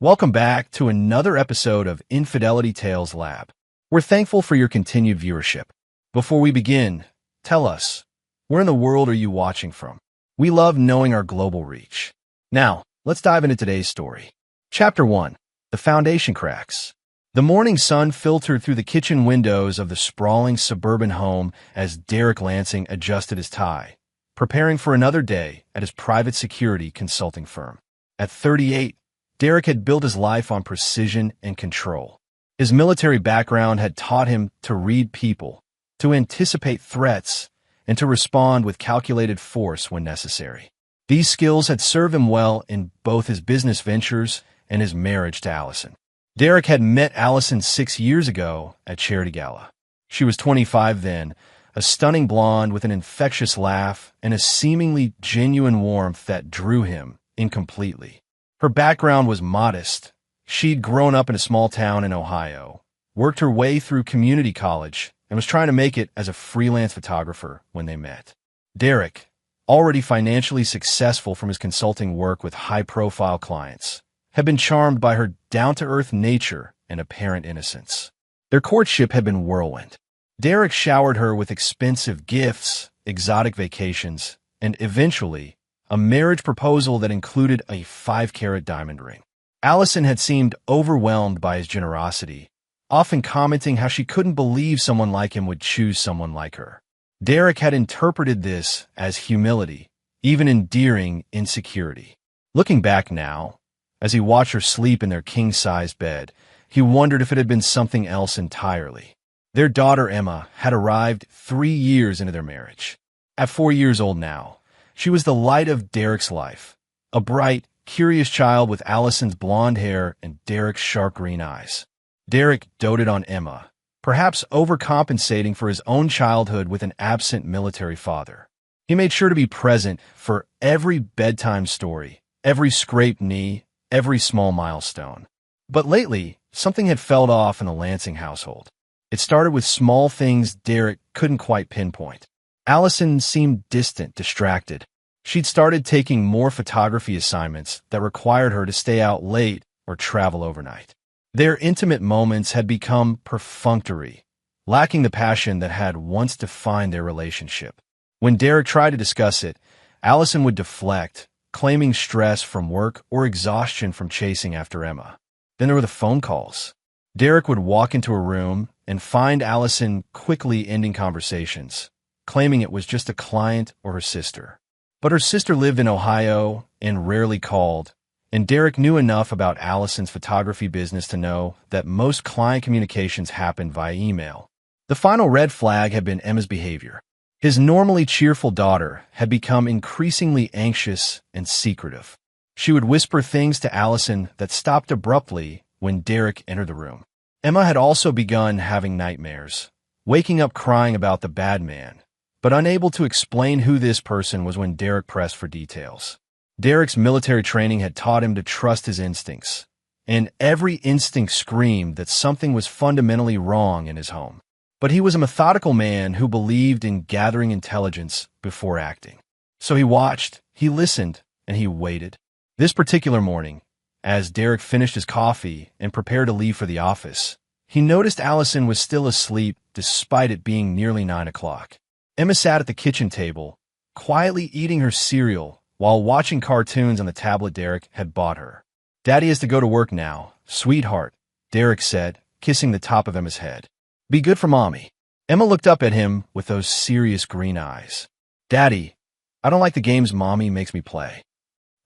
Welcome back to another episode of Infidelity Tales Lab. We're thankful for your continued viewership. Before we begin, tell us, where in the world are you watching from? We love knowing our global reach. Now, let's dive into today's story. Chapter 1. The Foundation Cracks. The morning sun filtered through the kitchen windows of the sprawling suburban home as Derek Lansing adjusted his tie, preparing for another day at his private security consulting firm. At 38, Derek had built his life on precision and control. His military background had taught him to read people, to anticipate threats, and to respond with calculated force when necessary. These skills had served him well in both his business ventures and his marriage to Allison. Derek had met Allison 6 years ago at Charity Gala. She was 25 then, a stunning blonde with an infectious laugh and a seemingly genuine warmth that drew him in completely. Her background was modest. She'd grown up in a small town in Ohio, worked her way through community college, and was trying to make it as a freelance photographer when they met. Derek, already financially successful from his consulting work with high-profile clients, had been charmed by her down-to-earth nature and apparent innocence. Their courtship had been whirlwind. Derek showered her with expensive gifts, exotic vacations, and eventually, a marriage proposal that included a 5-carat diamond ring. Allison had seemed overwhelmed by his generosity, often commenting how she couldn't believe someone like him would choose someone like her. Derek had interpreted this as humility, even endearing insecurity. Looking back now, as he watched her sleep in their king-sized bed, he wondered if it had been something else entirely. Their daughter Emma had arrived 3 years into their marriage. At 4 years old now, she was the light of Derek's life, a bright, curious child with Allison's blonde hair and Derek's sharp green eyes. Derek doted on Emma, perhaps overcompensating for his own childhood with an absent military father. He made sure to be present for every bedtime story, every scraped knee, every small milestone. But lately, something had fell off in the Lansing household. It started with small things Derek couldn't quite pinpoint. Allison seemed distant, distracted. She'd started taking more photography assignments that required her to stay out late or travel overnight. Their intimate moments had become perfunctory, lacking the passion that had once defined their relationship. When Derek tried to discuss it, Allison would deflect, claiming stress from work or exhaustion from chasing after Emma. Then there were the phone calls. Derek would walk into a room and find Allison quickly ending conversations, claiming it was just a client or her sister. But her sister lived in Ohio and rarely called, and Derek knew enough about Allison's photography business to know that most client communications happened via email. The final red flag had been Emma's behavior. His normally cheerful daughter had become increasingly anxious and secretive. She would whisper things to Allison that stopped abruptly when Derek entered the room. Emma had also begun having nightmares, waking up crying about the bad man, but unable to explain who this person was when Derek pressed for details. Derek's military training had taught him to trust his instincts, and every instinct screamed that something was fundamentally wrong in his home. But he was a methodical man who believed in gathering intelligence before acting. So he watched, he listened, and he waited. This particular morning, as Derek finished his coffee and prepared to leave for the office, he noticed Allison was still asleep despite it being nearly 9 o'clock. Emma sat at the kitchen table, quietly eating her cereal while watching cartoons on the tablet Derek had bought her. "Daddy has to go to work now, sweetheart," Derek said, kissing the top of Emma's head. "Be good for Mommy." Emma looked up at him with those serious green eyes. "Daddy, I don't like the games Mommy makes me play."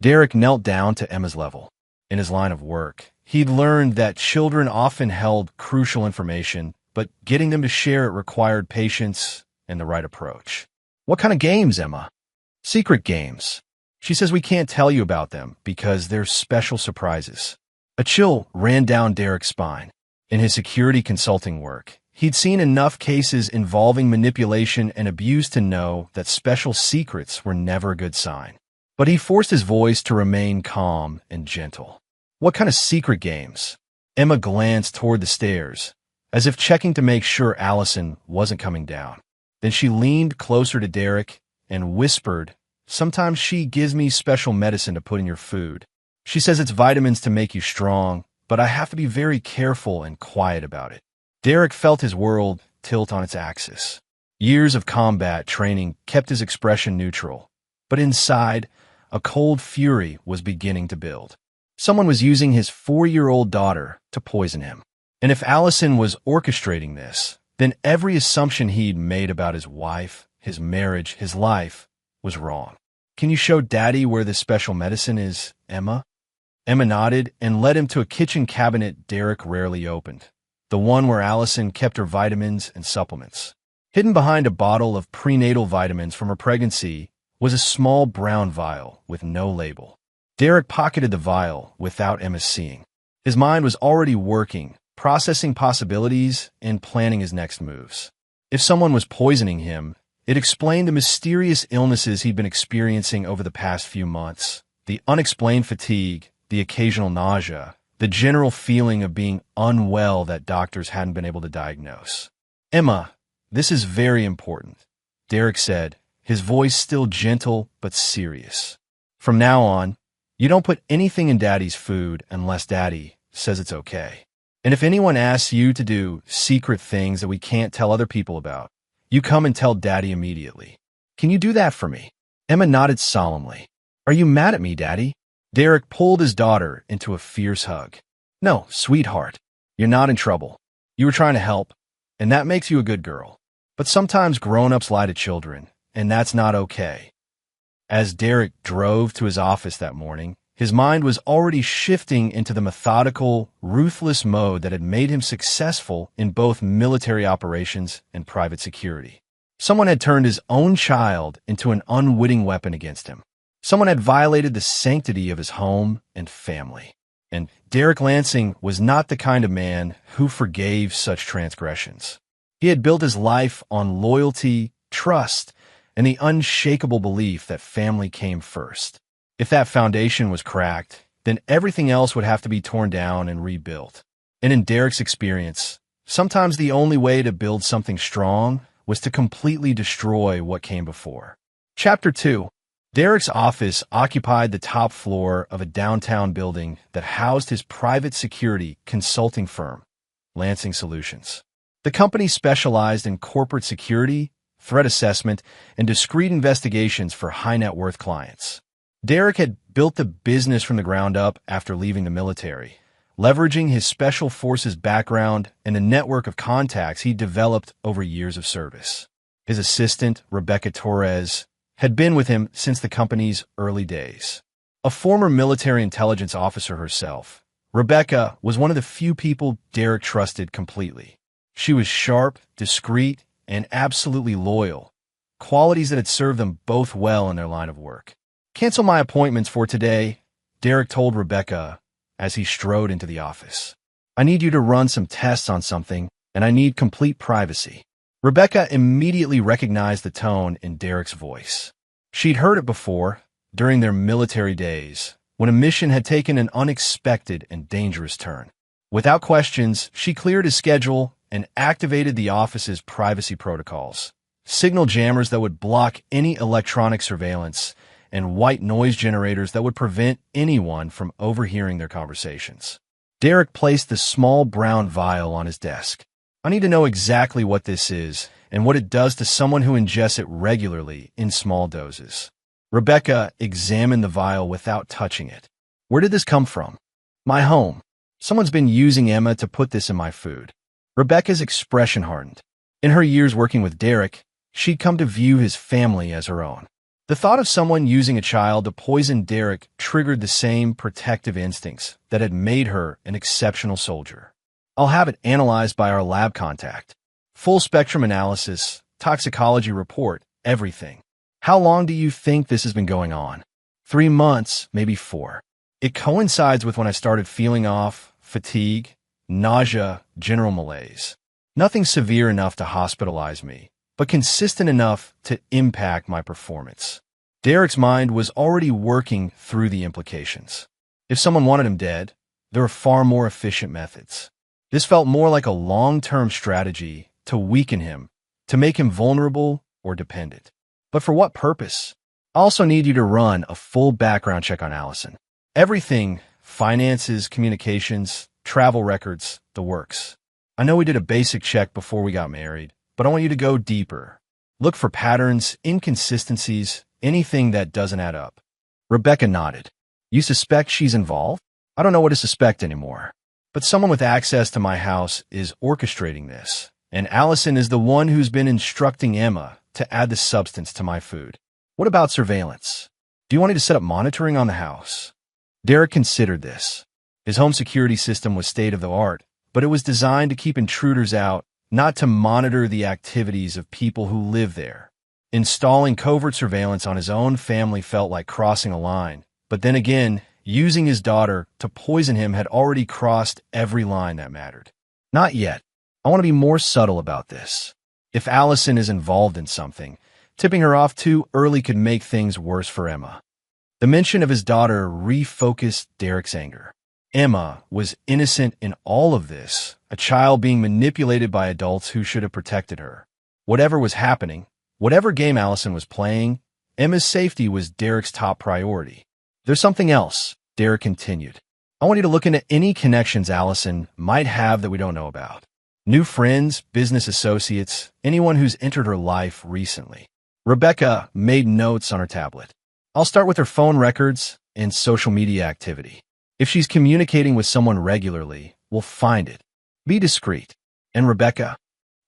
Derek knelt down to Emma's level. In his line of work, he'd learned that children often held crucial information, but getting them to share it required patience and the right approach. "What kind of games, Emma?" "Secret games. She says we can't tell you about them because they're special surprises." A chill ran down Derek's spine. In his security consulting work, he'd seen enough cases involving manipulation and abuse to know that special secrets were never a good sign. But he forced his voice to remain calm and gentle. "What kind of secret games?" Emma glanced toward the stairs, as if checking to make sure Allison wasn't coming down. Then she leaned closer to Derek and whispered, "Sometimes she gives me special medicine to put in your food." She says it's vitamins to make you strong, but I have to be very careful and quiet about it. Derek felt his world tilt on its axis. Years of combat training kept his expression neutral, but inside, a cold fury was beginning to build. Someone was using his 4-year-old daughter to poison him. And if Allison was orchestrating this, then every assumption he'd made about his wife, his marriage, his life, was wrong. Can you show Daddy where this special medicine is, Emma? Emma nodded and led him to a kitchen cabinet Derek rarely opened, the one where Allison kept her vitamins and supplements. Hidden behind a bottle of prenatal vitamins from her pregnancy was a small brown vial with no label. Derek pocketed the vial without Emma seeing. His mind was already working, processing possibilities and planning his next moves. If someone was poisoning him, it explained the mysterious illnesses he'd been experiencing over the past few months, the unexplained fatigue, the occasional nausea, the general feeling of being unwell that doctors hadn't been able to diagnose. Emma, this is very important, Derek said, his voice still gentle but serious. From now on, you don't put anything in Daddy's food unless Daddy says it's okay. And if anyone asks you to do secret things that we can't tell other people about, you come and tell Daddy immediately. Can you do that for me? Emma nodded solemnly. Are you mad at me, Daddy? Derek pulled his daughter into a fierce hug. No, sweetheart, you're not in trouble. You were trying to help, and that makes you a good girl. But sometimes grown-ups lie to children, and that's not okay. As Derek drove to his office that morning, his mind was already shifting into the methodical, ruthless mode that had made him successful in both military operations and private security. Someone had turned his own child into an unwitting weapon against him. Someone had violated the sanctity of his home and family. And Derek Lansing was not the kind of man who forgave such transgressions. He had built his life on loyalty, trust, and the unshakable belief that family came first. If that foundation was cracked, then everything else would have to be torn down and rebuilt. And in Derek's experience, sometimes the only way to build something strong was to completely destroy what came before. Chapter 2. Derek's office occupied the top floor of a downtown building that housed his private security consulting firm, Lansing Solutions. The company specialized in corporate security, threat assessment, and discreet investigations for high-net-worth clients. Derek had built the business from the ground up after leaving the military, leveraging his special forces background and the network of contacts he developed over years of service. His assistant, Rebecca Torres, had been with him since the company's early days. A former military intelligence officer herself, Rebecca was one of the few people Derek trusted completely. She was sharp, discreet, and absolutely loyal, qualities that had served them both well in their line of work. Cancel my appointments for today, Derek told Rebecca as he strode into the office. I need you to run some tests on something, and I need complete privacy. Rebecca immediately recognized the tone in Derek's voice. She'd heard it before, during their military days, when a mission had taken an unexpected and dangerous turn. Without questions, she cleared his schedule and activated the office's privacy protocols, signal jammers that would block any electronic surveillance, and white noise generators that would prevent anyone from overhearing their conversations. Derek placed the small brown vial on his desk. I need to know exactly what this is and what it does to someone who ingests it regularly in small doses. Rebecca examined the vial without touching it. Where did this come from? My home. Someone's been using Emma to put this in my food. Rebecca's expression hardened. In her years working with Derek, she'd come to view his family as her own. The thought of someone using a child to poison Derek triggered the same protective instincts that had made her an exceptional soldier. I'll have it analyzed by our lab contact. Full spectrum analysis, toxicology report, everything. How long do you think this has been going on? 3 months, maybe 4. It coincides with when I started feeling off, fatigue, nausea, general malaise. Nothing severe enough to hospitalize me, but consistent enough to impact my performance. Derek's mind was already working through the implications. If someone wanted him dead, there are far more efficient methods. This felt more like a long-term strategy to weaken him, to make him vulnerable or dependent. But for what purpose? I also need you to run a full background check on Allison. Everything, finances, communications, travel records, the works. I know we did a basic check before we got married, but I want you to go deeper. Look for patterns, inconsistencies, anything that doesn't add up. Rebecca nodded. You suspect she's involved? I don't know what to suspect anymore. But someone with access to my house is orchestrating this, and Allison is the one who's been instructing Emma to add the substance to my food. What about surveillance? Do you want me to set up monitoring on the house? Derek considered this. His home security system was state-of-the-art, but it was designed to keep intruders out, not to monitor the activities of people who live there. Installing covert surveillance on his own family felt like crossing a line, but then again, using his daughter to poison him had already crossed every line that mattered. Not yet. I want to be more subtle about this. If Allison is involved in something, tipping her off too early could make things worse for Emma. The mention of his daughter refocused Derek's anger. Emma was innocent in all of this, a child being manipulated by adults who should have protected her. Whatever was happening, whatever game Allison was playing, Emma's safety was Derek's top priority. There's something else, Derek continued. I want you to look into any connections Allison might have that we don't know about. New friends, business associates, anyone who's entered her life recently. Rebecca made notes on her tablet. I'll start with her phone records and social media activity. If she's communicating with someone regularly, we'll find it. Be discreet. And Rebecca?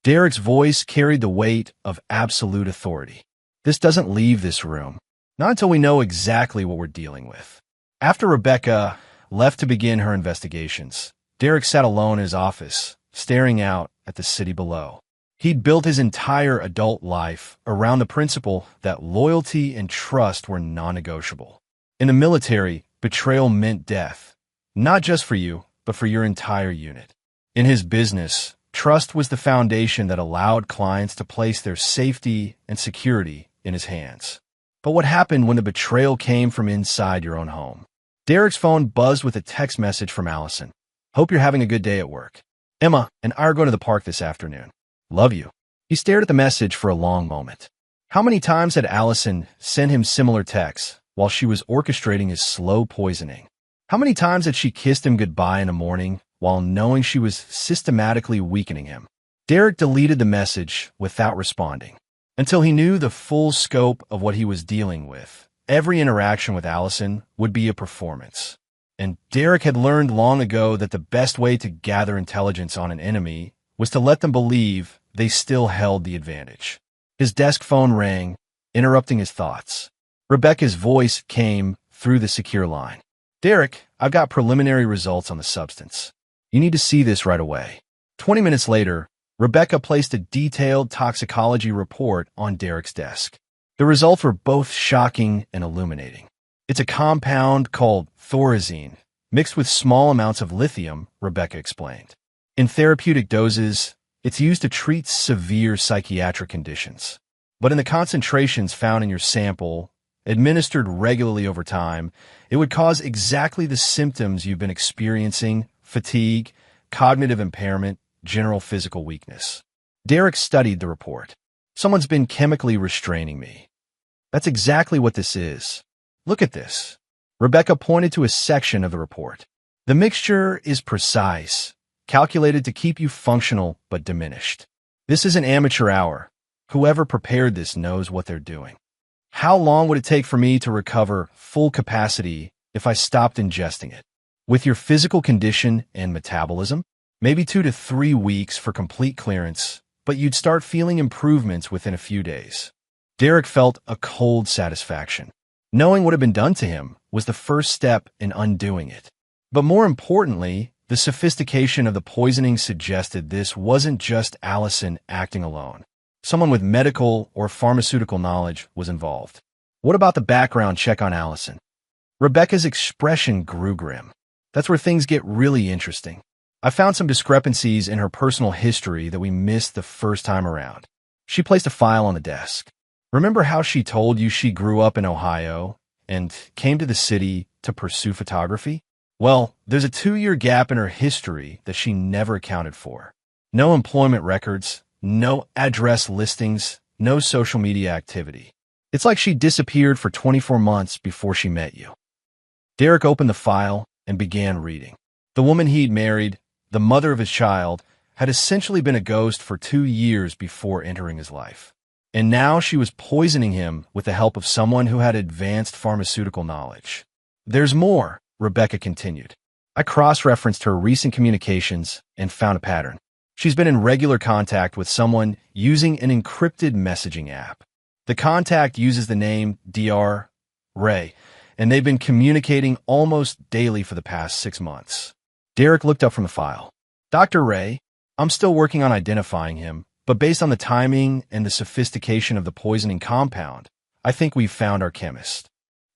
Derek's voice carried the weight of absolute authority. This doesn't leave this room. Not until we know exactly what we're dealing with. After Rebecca left to begin her investigations, Derek sat alone in his office, staring out at the city below. He'd built his entire adult life around the principle that loyalty and trust were non-negotiable. In the military, betrayal meant death, not just for you, but for your entire unit. In his business, trust was the foundation that allowed clients to place their safety and security in his hands. But what happened when the betrayal came from inside your own home? Derek's phone buzzed with a text message from Allison. Hope you're having a good day at work. Emma and I are going to the park this afternoon. Love you. He stared at the message for a long moment. How many times had Allison sent him similar texts while she was orchestrating his slow poisoning? How many times had she kissed him goodbye in the morning while knowing she was systematically weakening him? Derek deleted the message without responding. Until he knew the full scope of what he was dealing with, every interaction with Allison would be a performance. And Derek had learned long ago that the best way to gather intelligence on an enemy was to let them believe they still held the advantage. His desk phone rang, interrupting his thoughts. Rebecca's voice came through the secure line. Derek, I've got preliminary results on the substance. You need to see this right away. 20 minutes later, Rebecca placed a detailed toxicology report on Derek's desk. The results were both shocking and illuminating. It's a compound called thorazine, mixed with small amounts of lithium, Rebecca explained. In therapeutic doses, it's used to treat severe psychiatric conditions. But in the concentrations found in your sample, administered regularly over time, it would cause exactly the symptoms you've been experiencing: fatigue, cognitive impairment, general physical weakness. Derek studied the report. Someone's been chemically restraining me. That's exactly what this is. Look at this. Rebecca pointed to a section of the report. The mixture is precise, calculated to keep you functional but diminished. This is an amateur hour. Whoever prepared this knows what they're doing. How long would it take for me to recover full capacity if I stopped ingesting it? With your physical condition and metabolism? Maybe 2 to 3 weeks for complete clearance, but you'd start feeling improvements within a few days. Derek felt a cold satisfaction. Knowing what had been done to him was the first step in undoing it. But more importantly, the sophistication of the poisoning suggested this wasn't just Allison acting alone. Someone with medical or pharmaceutical knowledge was involved. What about the background check on Allison? Rebecca's expression grew grim. That's where things get really interesting. I found some discrepancies in her personal history that we missed the first time around. She placed a file on the desk. Remember how she told you she grew up in Ohio and came to the city to pursue photography? Well, there's a 2-year gap in her history that she never accounted for. No employment records, no address listings, no social media activity. It's like she disappeared for 24 months before she met you. Derek opened the file and began reading. The woman he'd married, the mother of his child, had essentially been a ghost for 2 years before entering his life. And now she was poisoning him with the help of someone who had advanced pharmaceutical knowledge. There's more, Rebecca continued. I cross-referenced her recent communications and found a pattern. She's been in regular contact with someone using an encrypted messaging app. The contact uses the name Dr. Ray, and they've been communicating almost daily for the past 6 months. Derek looked up from the file. Dr. Ray, I'm still working on identifying him, but based on the timing and the sophistication of the poisoning compound, I think we've found our chemist.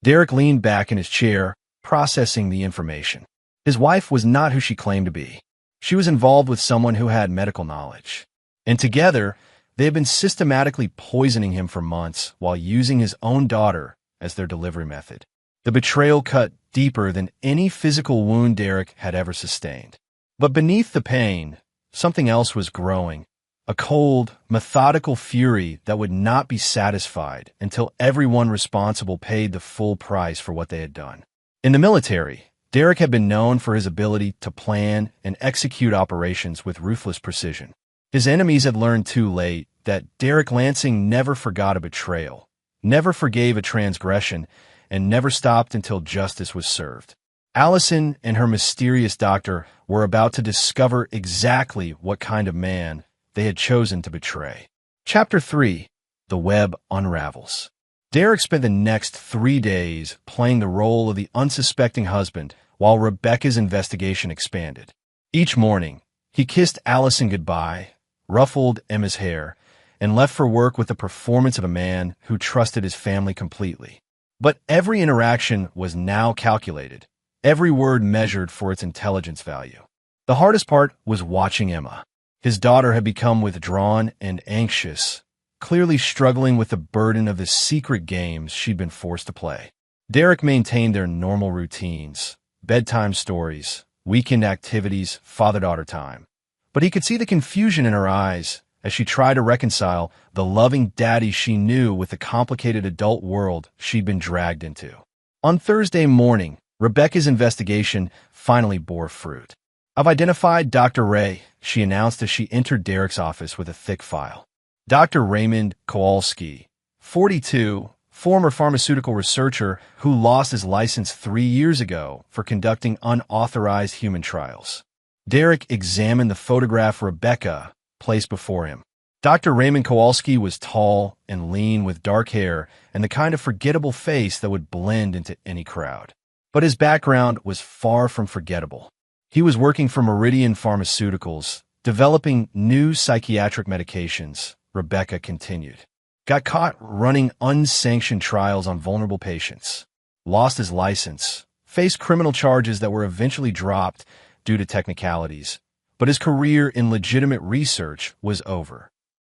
Derek leaned back in his chair, processing the information. His wife was not who she claimed to be. She was involved with someone who had medical knowledge. And together, they had been systematically poisoning him for months while using his own daughter as their delivery method. The betrayal cut deeper than any physical wound Derek had ever sustained. But beneath the pain, something else was growing. A cold, methodical fury that would not be satisfied until everyone responsible paid the full price for what they had done. In the military, Derek had been known for his ability to plan and execute operations with ruthless precision. His enemies had learned too late that Derek Lansing never forgot a betrayal, never forgave a transgression, and never stopped until justice was served. Allison and her mysterious doctor were about to discover exactly what kind of man they had chosen to betray. Chapter 3. The Web Unravels. Derek spent the next 3 days playing the role of the unsuspecting husband while Rebecca's investigation expanded. Each morning, he kissed Allison goodbye, ruffled Emma's hair, and left for work with the performance of a man who trusted his family completely. But every interaction was now calculated, every word measured for its intelligence value. The hardest part was watching Emma. His daughter had become withdrawn and anxious, clearly struggling with the burden of the secret games she'd been forced to play. Derek maintained their normal routines, bedtime stories, weekend activities, father-daughter time. But he could see the confusion in her eyes as she tried to reconcile the loving daddy she knew with the complicated adult world she'd been dragged into. On Thursday morning, Rebecca's investigation finally bore fruit. I've identified Dr. Ray, she announced as she entered Derek's office with a thick file. Dr. Raymond Kowalski, 42, former pharmaceutical researcher who lost his license 3 years ago for conducting unauthorized human trials. Derek examined the photograph Rebecca placed before him. Dr. Raymond Kowalski was tall and lean with dark hair and the kind of forgettable face that would blend into any crowd. But his background was far from forgettable. He was working for Meridian Pharmaceuticals, developing new psychiatric medications, Rebecca continued. Got caught running unsanctioned trials on vulnerable patients. Lost his license. Faced criminal charges that were eventually dropped due to technicalities. But his career in legitimate research was over.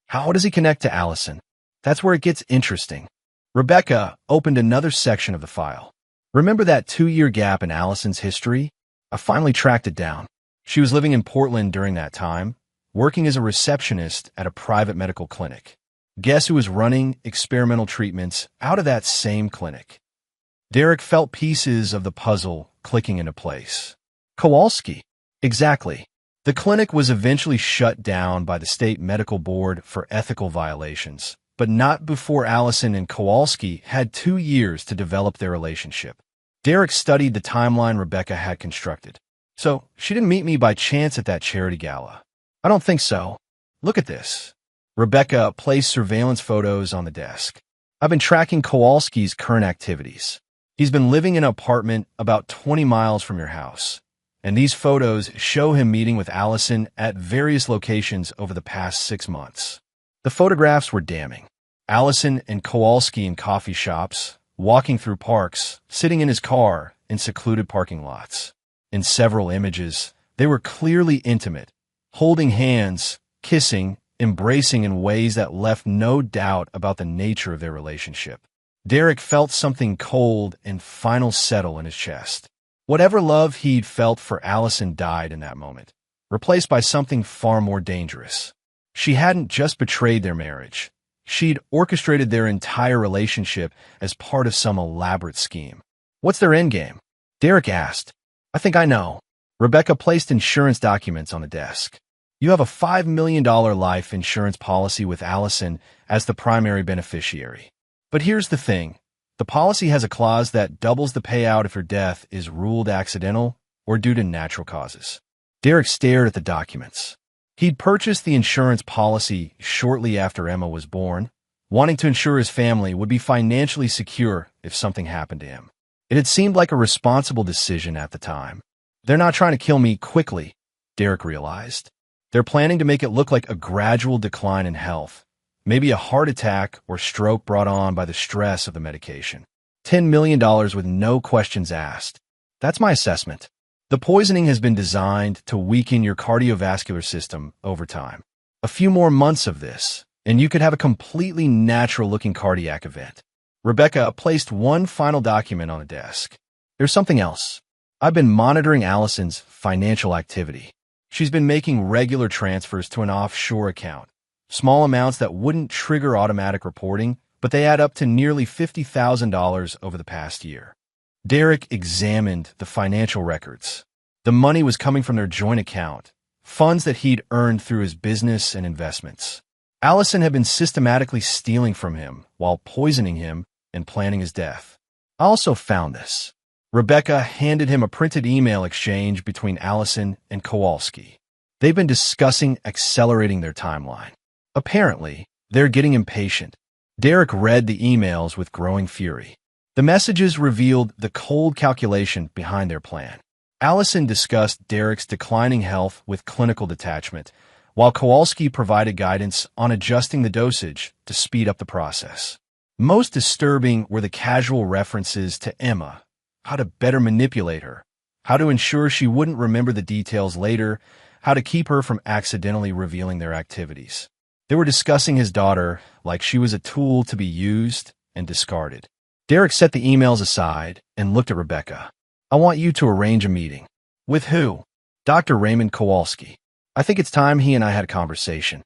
How does he connect to Allison? That's where it gets interesting. Rebecca opened another section of the file. Remember that 2-year gap in Allison's history? I finally tracked it down. She was living in Portland during that time, working as a receptionist at a private medical clinic. Guess who was running experimental treatments out of that same clinic? Derek felt pieces of the puzzle clicking into place. Kowalski. Exactly. The clinic was eventually shut down by the state medical board for ethical violations, but not before Allison and Kowalski had 2 years to develop their relationship. Derek studied the timeline Rebecca had constructed. So, she didn't meet me by chance at that charity gala. I don't think so. Look at this. Rebecca placed surveillance photos on the desk. I've been tracking Kowalski's current activities. He's been living in an apartment about 20 miles from your house. And these photos show him meeting with Allison at various locations over the past 6 months. The photographs were damning. Allison and Kowalski in coffee shops, walking through parks, sitting in his car in secluded parking lots. In several images, they were clearly intimate, holding hands, kissing, embracing in ways that left no doubt about the nature of their relationship. Derek felt something cold and final settle in his chest. Whatever love he'd felt for Allison died in that moment, replaced by something far more dangerous. She hadn't just betrayed their marriage. She'd orchestrated their entire relationship as part of some elaborate scheme. What's their endgame? Derek asked. I think I know. Rebecca placed insurance documents on the desk. You have a $5 million life insurance policy with Allison as the primary beneficiary. But here's the thing. The policy has a clause that doubles the payout if her death is ruled accidental or due to natural causes. Derek stared at the documents. He'd purchased the insurance policy shortly after Emma was born, wanting to ensure his family would be financially secure if something happened to him. It had seemed like a responsible decision at the time. They're not trying to kill me quickly, Derek realized. They're planning to make it look like a gradual decline in health, maybe a heart attack or stroke brought on by the stress of the medication. $10 million with no questions asked. That's my assessment. The poisoning has been designed to weaken your cardiovascular system over time. A few more months of this, and you could have a completely natural-looking cardiac event. Rebecca placed one final document on the desk. There's something else. I've been monitoring Allison's financial activity. She's been making regular transfers to an offshore account, small amounts that wouldn't trigger automatic reporting, but they add up to nearly $50,000 over the past year. Derek examined the financial records. The money was coming from their joint account, funds that he'd earned through his business and investments. Allison had been systematically stealing from him while poisoning him and planning his death. I also found this. Rebecca handed him a printed email exchange between Allison and Kowalski. They've been discussing accelerating their timeline. Apparently, they're getting impatient. Derek read the emails with growing fury. The messages revealed the cold calculation behind their plan. Allison discussed Derek's declining health with clinical detachment, while Kowalski provided guidance on adjusting the dosage to speed up the process. Most disturbing were the casual references to Emma, how to better manipulate her, how to ensure she wouldn't remember the details later, how to keep her from accidentally revealing their activities. They were discussing his daughter like she was a tool to be used and discarded. Derek set the emails aside and looked at Rebecca. I want you to arrange a meeting. With who? Dr. Raymond Kowalski. I think it's time he and I had a conversation.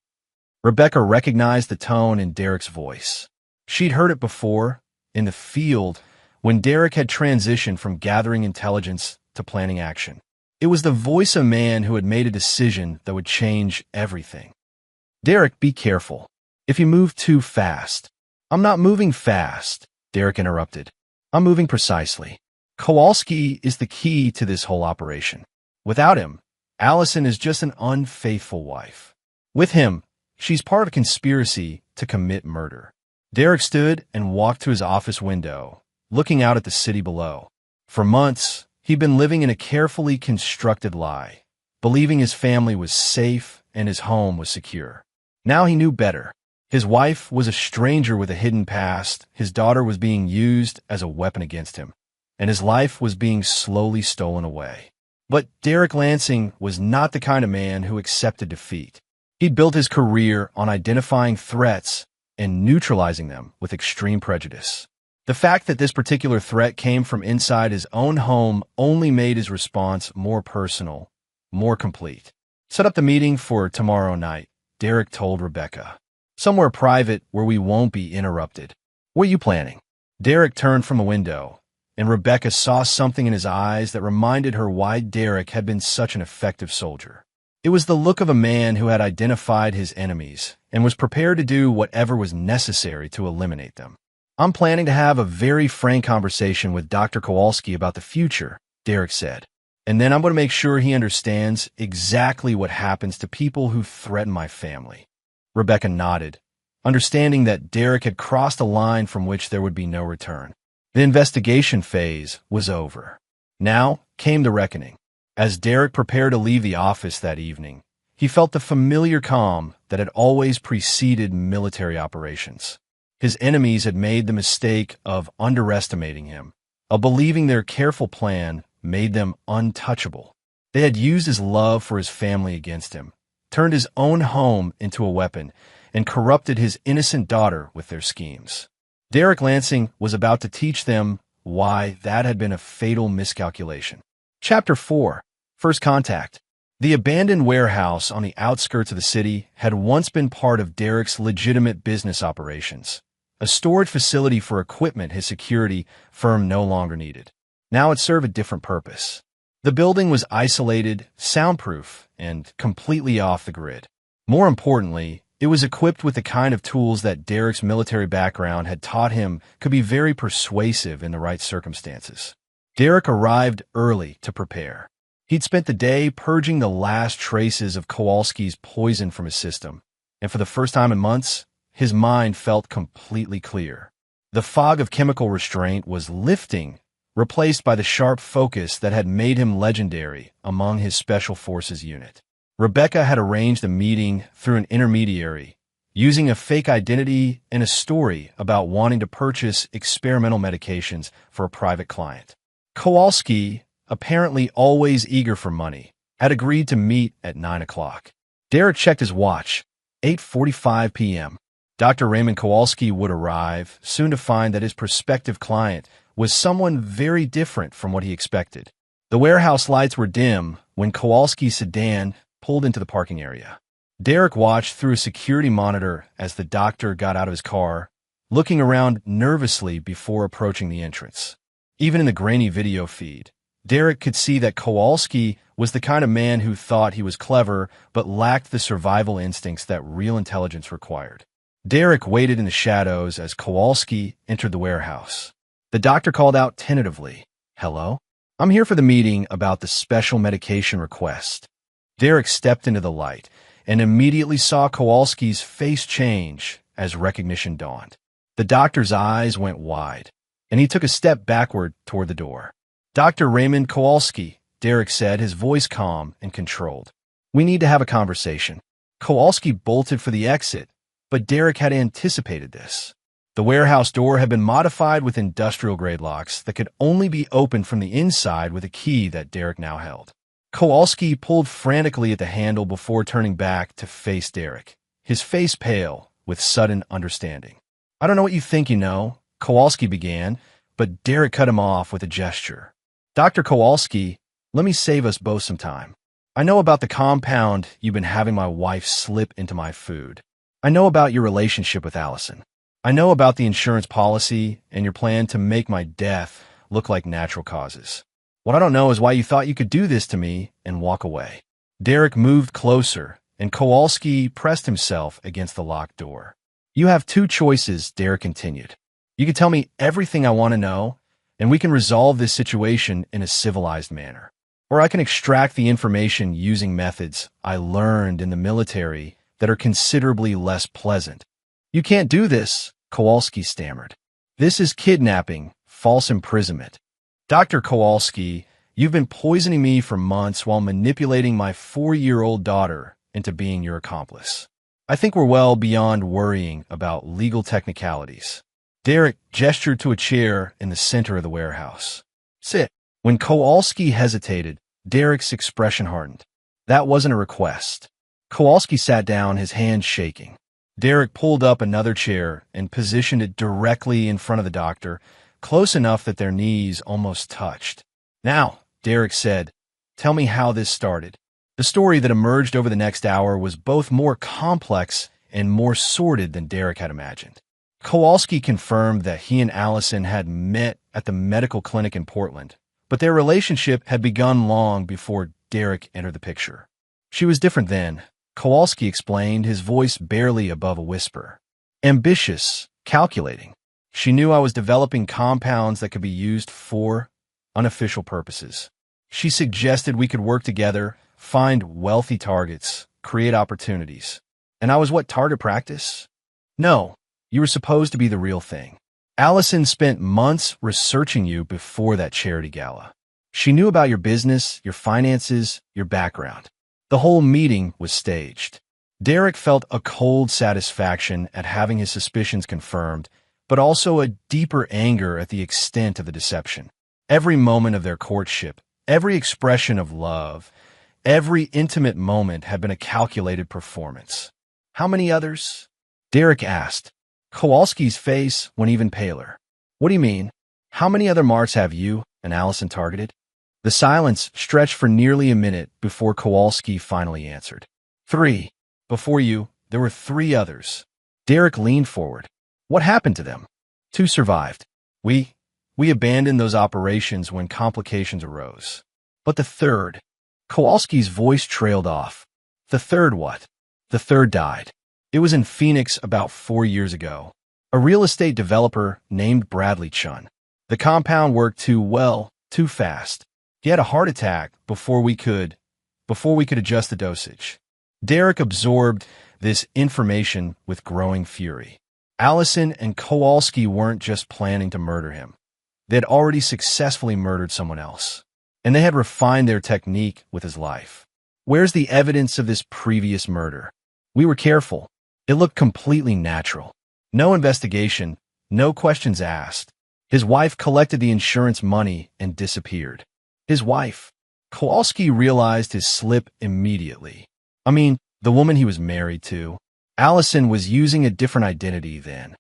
Rebecca recognized the tone in Derek's voice. She'd heard it before, in the field, when Derek had transitioned from gathering intelligence to planning action. It was the voice of a man who had made a decision that would change everything. Derek, be careful. If you move too fast. I'm not moving fast, Derek interrupted. I'm moving precisely. Kowalski is the key to this whole operation. Without him, Allison is just an unfaithful wife. With him, she's part of a conspiracy to commit murder. Derek stood and walked to his office window, looking out at the city below. For months, he'd been living in a carefully constructed lie, believing his family was safe and his home was secure. Now he knew better. His wife was a stranger with a hidden past, his daughter was being used as a weapon against him, and his life was being slowly stolen away. But Derek Lansing was not the kind of man who accepted defeat. He'd built his career on identifying threats and neutralizing them with extreme prejudice. The fact that this particular threat came from inside his own home only made his response more personal, more complete. Set up the meeting for tomorrow night, Derek told Rebecca. Somewhere private where we won't be interrupted. What are you planning? Derek turned from a window, and Rebecca saw something in his eyes that reminded her why Derek had been such an effective soldier. It was the look of a man who had identified his enemies and was prepared to do whatever was necessary to eliminate them. I'm planning to have a very frank conversation with Dr. Kowalski about the future, Derek said. And then I'm going to make sure he understands exactly what happens to people who threaten my family. Rebecca nodded, understanding that Derek had crossed a line from which there would be no return. The investigation phase was over. Now came the reckoning. As Derek prepared to leave the office that evening, he felt the familiar calm that had always preceded military operations. His enemies had made the mistake of underestimating him, of believing their careful plan made them untouchable. They had used his love for his family against him, turned his own home into a weapon, and corrupted his innocent daughter with their schemes. Derek Lansing was about to teach them why that had been a fatal miscalculation. Chapter 4. First Contact. The abandoned warehouse on the outskirts of the city had once been part of Derek's legitimate business operations, a storage facility for equipment his security firm no longer needed. Now it served a different purpose. The building was isolated, soundproof, and completely off the grid. More importantly, it was equipped with the kind of tools that Derek's military background had taught him could be very persuasive in the right circumstances. Derek arrived early to prepare. He'd spent the day purging the last traces of Kowalski's poison from his system, and for the first time in months, his mind felt completely clear. The fog of chemical restraint was lifting, replaced by the sharp focus that had made him legendary among his Special Forces unit. Rebecca had arranged a meeting through an intermediary, using a fake identity and a story about wanting to purchase experimental medications for a private client. Kowalski, apparently always eager for money, had agreed to meet at 9 o'clock. Derek checked his watch. 8:45 p.m. Dr. Raymond Kowalski would arrive, soon to find that his prospective client was someone very different from what he expected. The warehouse lights were dim when Kowalski's sedan pulled into the parking area. Derek watched through a security monitor as the doctor got out of his car, looking around nervously before approaching the entrance. Even in the grainy video feed, Derek could see that Kowalski was the kind of man who thought he was clever but lacked the survival instincts that real intelligence required. Derek waited in the shadows as Kowalski entered the warehouse. The doctor called out tentatively, "Hello? I'm here for the meeting about the special medication request." Derek stepped into the light and immediately saw Kowalski's face change as recognition dawned. The doctor's eyes went wide, and he took a step backward toward the door. "Dr. Raymond Kowalski," Derek said, his voice calm and controlled. "We need to have a conversation." Kowalski bolted for the exit, but Derek had anticipated this. The warehouse door had been modified with industrial-grade locks that could only be opened from the inside with a key that Derek now held. Kowalski pulled frantically at the handle before turning back to face Derek, his face pale with sudden understanding. "I don't know what you think you know," Kowalski began, but Derek cut him off with a gesture. "Dr. Kowalski, let me save us both some time. I know about the compound you've been having my wife slip into my food. I know about your relationship with Allison. I know about the insurance policy and your plan to make my death look like natural causes. What I don't know is why you thought you could do this to me and walk away." Derek moved closer, and Kowalski pressed himself against the locked door. "You have two choices," Derek continued. "You can tell me everything I want to know, and we can resolve this situation in a civilized manner. Or I can extract the information using methods I learned in the military that are considerably less pleasant." "You can't do this," Kowalski stammered. "This is kidnapping, false imprisonment. Dr. Kowalski, you've been poisoning me for months while manipulating my 4-year-old daughter into being your accomplice. I think we're well beyond worrying about legal technicalities." Derek gestured to a chair in the center of the warehouse. "Sit." When Kowalski hesitated, Derek's expression hardened. That wasn't a request. Kowalski sat down, his hands shaking. Derek pulled up another chair and positioned it directly in front of the doctor, close enough that their knees almost touched. "Now," Derek said, "tell me how this started." The story that emerged over the next hour was both more complex and more sordid than Derek had imagined. Kowalski confirmed that he and Allison had met at the medical clinic in Portland, but their relationship had begun long before Derek entered the picture. She was different then, Kowalski explained, his voice barely above a whisper. Ambitious, calculating. She knew I was developing compounds that could be used for unofficial purposes. She suggested we could work together, find wealthy targets, create opportunities. And I was what, target practice? No, you were supposed to be the real thing. Allison spent months researching you before that charity gala. She knew about your business, your finances, your background. The whole meeting was staged. Derek felt a cold satisfaction at having his suspicions confirmed, but also a deeper anger at the extent of the deception. Every moment of their courtship, every expression of love, every intimate moment had been a calculated performance. How many others? Derek asked. Kowalski's face went even paler. What do you mean? How many other marks have you and Allison targeted? The silence stretched for nearly a minute before Kowalski finally answered. 3. Before you, there were 3 others. Derek leaned forward. What happened to them? 2 survived. We We abandoned those operations when complications arose. But the third, Kowalski's voice trailed off. The third what? The third died. It was in Phoenix about 4 years ago. A real estate developer named Bradley Chun. The compound worked too fast. He had a heart attack before we could adjust the dosage. Derek absorbed this information with growing fury. Allison and Kowalski weren't just planning to murder him. They had already successfully murdered someone else, and they had refined their technique with his life. Where's the evidence of this previous murder? We were careful. It looked completely natural. No investigation, no questions asked. His wife collected the insurance money and disappeared. His wife. Kowalski realized his slip immediately. I mean, the woman he was married to. Allison was using a different identity then.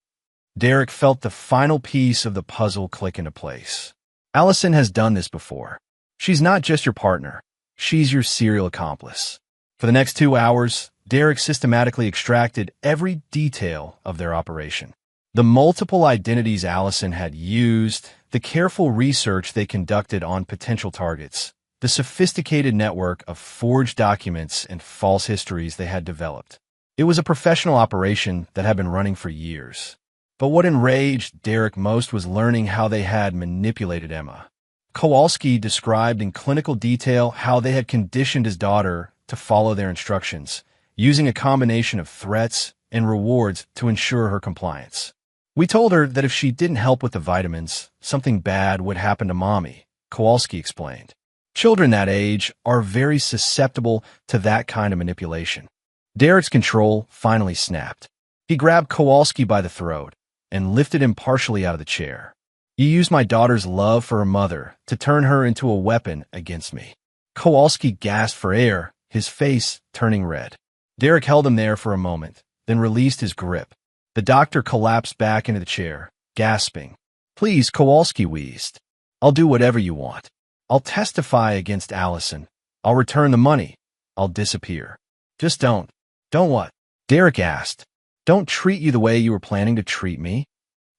Derek felt the final piece of the puzzle click into place. Allison has done this before. She's not just your partner. She's your serial accomplice. For the next 2 hours, Derek systematically extracted every detail of their operation. The multiple identities Allison had used, the careful research they conducted on potential targets, the sophisticated network of forged documents and false histories they had developed. It was a professional operation that had been running for years. But what enraged Derek most was learning how they had manipulated Emma. Kowalski described in clinical detail how they had conditioned his daughter to follow their instructions, using a combination of threats and rewards to ensure her compliance. We told her that if she didn't help with the vitamins, something bad would happen to Mommy, Kowalski explained. Children that age are very susceptible to that kind of manipulation. Derek's control finally snapped. He grabbed Kowalski by the throat and lifted him partially out of the chair. You used my daughter's love for her mother to turn her into a weapon against me. Kowalski gasped for air, his face turning red. Derek held him there for a moment, then released his grip. The doctor collapsed back into the chair, gasping. Please, Kowalski wheezed. I'll do whatever you want. I'll testify against Allison. I'll return the money. I'll disappear. Just don't. Don't what? Derek asked. Don't treat you the way you were planning to treat me.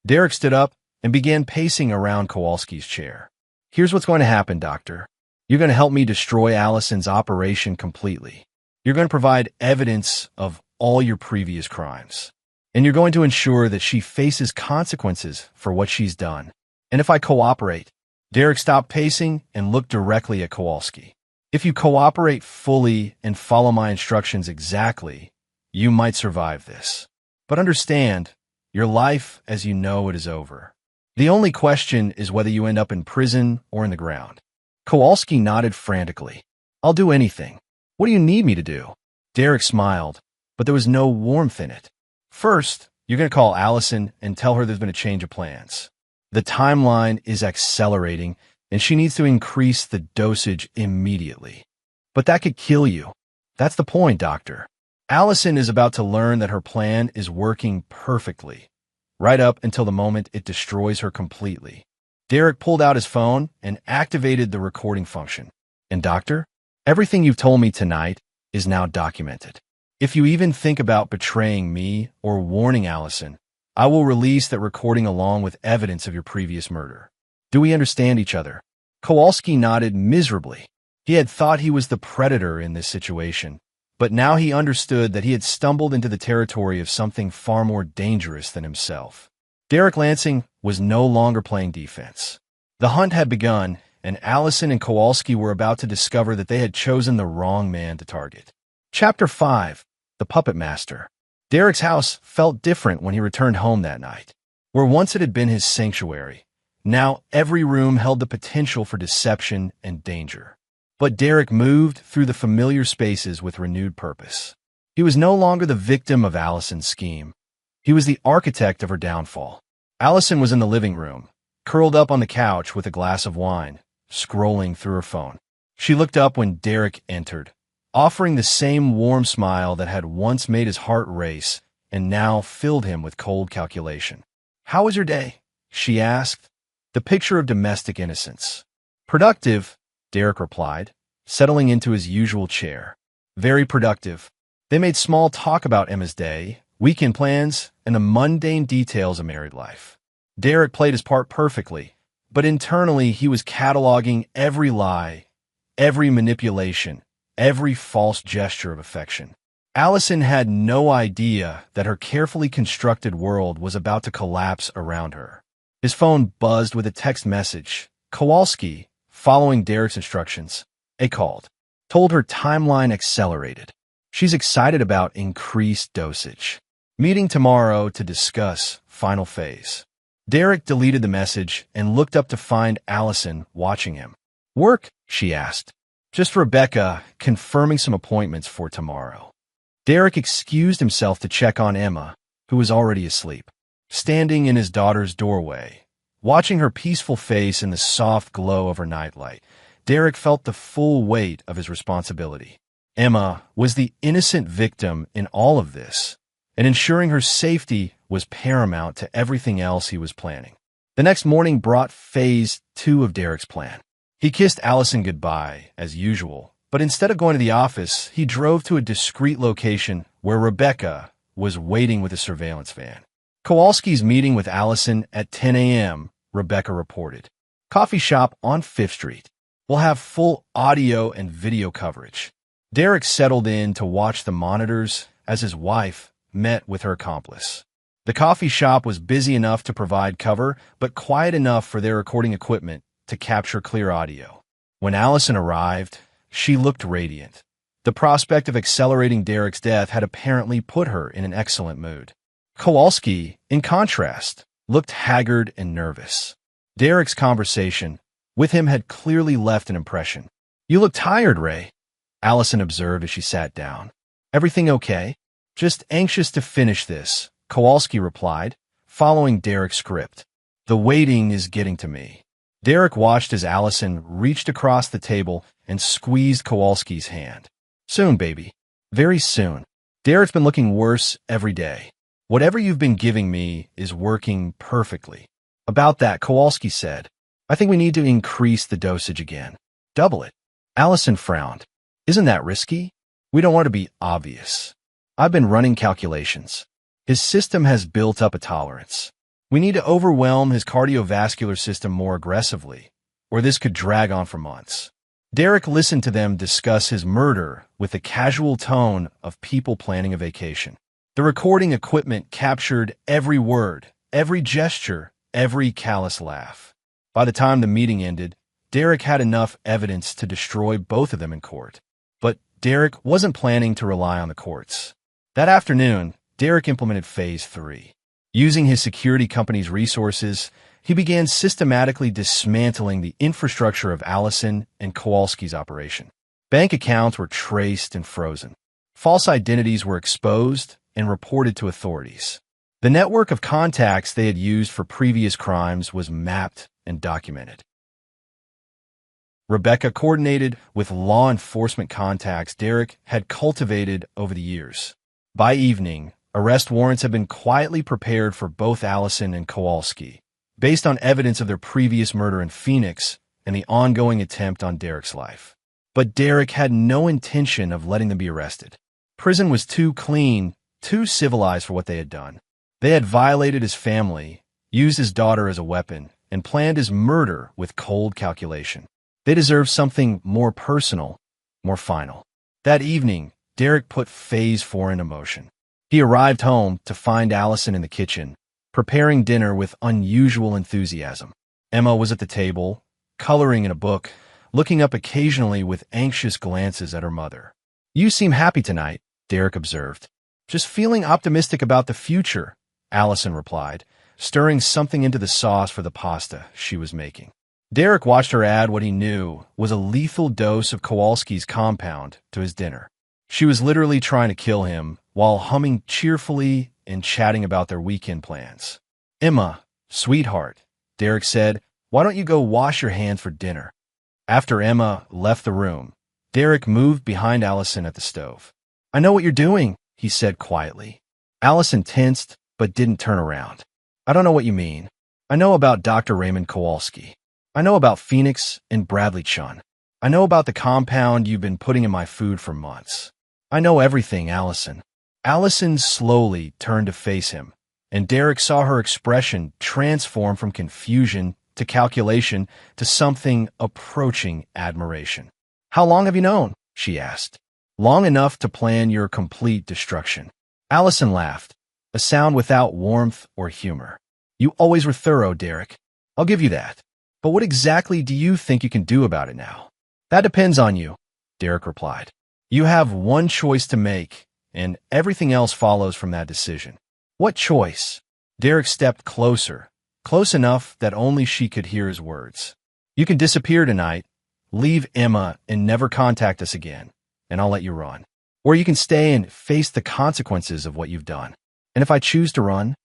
Derek stood up and began pacing around Kowalski's chair. Here's what's going to happen, doctor. You're going to help me destroy Allison's operation completely. You're going to provide evidence of all your previous crimes. And you're going to ensure that she faces consequences for what she's done. And if I cooperate, Derek stopped pacing and looked directly at Kowalski. If you cooperate fully and follow my instructions exactly, you might survive this. But understand, your life as you know it is over. The only question is whether you end up in prison or in the ground. Kowalski nodded frantically. I'll do anything. What do you need me to do? Derek smiled, but there was no warmth in it. First, you're going to call Allison and tell her there's been a change of plans. The timeline is accelerating, and she needs to increase the dosage immediately. But that could kill you. That's the point, doctor. Allison is about to learn that her plan is working perfectly, right up until the moment it destroys her completely. Derek pulled out his phone and activated the recording function. And doctor, everything you've told me tonight is now documented. If you even think about betraying me or warning Allison, I will release that recording along with evidence of your previous murder. Do we understand each other? Kowalski nodded miserably. He had thought he was the predator in this situation, but now he understood that he had stumbled into the territory of something far more dangerous than himself. Derek Lansing was no longer playing defense. The hunt had begun, and Allison and Kowalski were about to discover that they had chosen the wrong man to target. Chapter 5. The Puppet Master. Derek's house felt different when he returned home that night. Where once it had been his sanctuary, now every room held the potential for deception and danger. But Derek moved through the familiar spaces with renewed purpose. He was no longer the victim of Allison's scheme. He was the architect of her downfall. Allison was in the living room, curled up on the couch with a glass of wine, scrolling through her phone. She looked up when Derek entered, offering the same warm smile that had once made his heart race and now filled him with cold calculation. "How was your day?" she asked, the picture of domestic innocence. "Productive," Derek replied, settling into his usual chair. "Very productive." They made small talk about Emma's day, weekend plans, and the mundane details of married life. Derek played his part perfectly, but internally he was cataloging every lie, every manipulation, every false gesture of affection. Allison had no idea that her carefully constructed world was about to collapse around her. His phone buzzed with a text message. Kowalski, following Derek's instructions, called, told her timeline accelerated. She's excited about increased dosage. Meeting tomorrow to discuss final phase. Derek deleted the message and looked up to find Allison watching him. Work? She asked. Just Rebecca, confirming some appointments for tomorrow. Derek excused himself to check on Emma, who was already asleep. Standing in his daughter's doorway, watching her peaceful face in the soft glow of her nightlight, Derek felt the full weight of his responsibility. Emma was the innocent victim in all of this, and ensuring her safety was paramount to everything else he was planning. The next morning brought phase 2 of Derek's plan. He kissed Allison goodbye, as usual, but instead of going to the office, he drove to a discreet location where Rebecca was waiting with a surveillance van. Kowalski's meeting with Allison at 10 a.m., Rebecca reported. Coffee shop on 5th Street. We'll have full audio and video coverage. Derek settled in to watch the monitors as his wife met with her accomplice. The coffee shop was busy enough to provide cover, but quiet enough for their recording equipment to capture clear audio. When Allison arrived, she looked radiant. The prospect of accelerating Derek's death had apparently put her in an excellent mood. Kowalski, in contrast, looked haggard and nervous. Derek's conversation with him had clearly left an impression. You look tired, Ray, Allison observed as she sat down. Everything okay? Just anxious to finish this, Kowalski replied, following Derek's script. The waiting is getting to me. Derek watched as Allison reached across the table and squeezed Kowalski's hand. Soon, baby. Very soon. Derek's been looking worse every day. Whatever you've been giving me is working perfectly. About that, Kowalski said, I think we need to increase the dosage again. Double it. Allison frowned. Isn't that risky? We don't want to be obvious. I've been running calculations. His system has built up a tolerance. We need to overwhelm his cardiovascular system more aggressively, or this could drag on for months. Derek listened to them discuss his murder with the casual tone of people planning a vacation. The recording equipment captured every word, every gesture, every callous laugh. By the time the meeting ended, Derek had enough evidence to destroy both of them in court. But Derek wasn't planning to rely on the courts. That afternoon, Derek implemented Phase 3. Using his security company's resources, he began systematically dismantling the infrastructure of Allison and Kowalski's operation. Bank accounts were traced and frozen. False identities were exposed and reported to authorities. The network of contacts they had used for previous crimes was mapped and documented. Rebecca coordinated with law enforcement contacts Derek had cultivated over the years. By evening, arrest warrants had been quietly prepared for both Allison and Kowalski, based on evidence of their previous murder in Phoenix and the ongoing attempt on Derek's life. But Derek had no intention of letting them be arrested. Prison was too clean, too civilized for what they had done. They had violated his family, used his daughter as a weapon, and planned his murder with cold calculation. They deserved something more personal, more final. That evening, Derek put Phase 4 into motion. He arrived home to find Allison in the kitchen, preparing dinner with unusual enthusiasm. Emma was at the table, coloring in a book, looking up occasionally with anxious glances at her mother. You seem happy tonight, Derek observed. Just feeling optimistic about the future, Allison replied, stirring something into the sauce for the pasta she was making. Derek watched her add what he knew was a lethal dose of Kowalski's compound to his dinner. She was literally trying to kill him while humming cheerfully and chatting about their weekend plans. Emma, sweetheart, Derek said, why don't you go wash your hands for dinner? After Emma left the room, Derek moved behind Allison at the stove. I know what you're doing, he said quietly. Allison tensed but didn't turn around. I don't know what you mean. I know about Dr. Raymond Kowalski. I know about Phoenix and Bradley Chun. I know about the compound you've been putting in my food for months. I know everything, Allison. Allison slowly turned to face him, and Derek saw her expression transform from confusion to calculation to something approaching admiration. "How long have you known?" she asked. "Long enough to plan your complete destruction." Allison laughed, a sound without warmth or humor. "You always were thorough, Derek. I'll give you that. But what exactly do you think you can do about it now?" "That depends on you," Derek replied. "You have one choice to make, and everything else follows from that decision." "What choice?" Derek stepped closer, close enough that only she could hear his words. "You can disappear tonight, leave Emma, and never contact us again, and I'll let you run. Or you can stay and face the consequences of what you've done. And if I choose to run,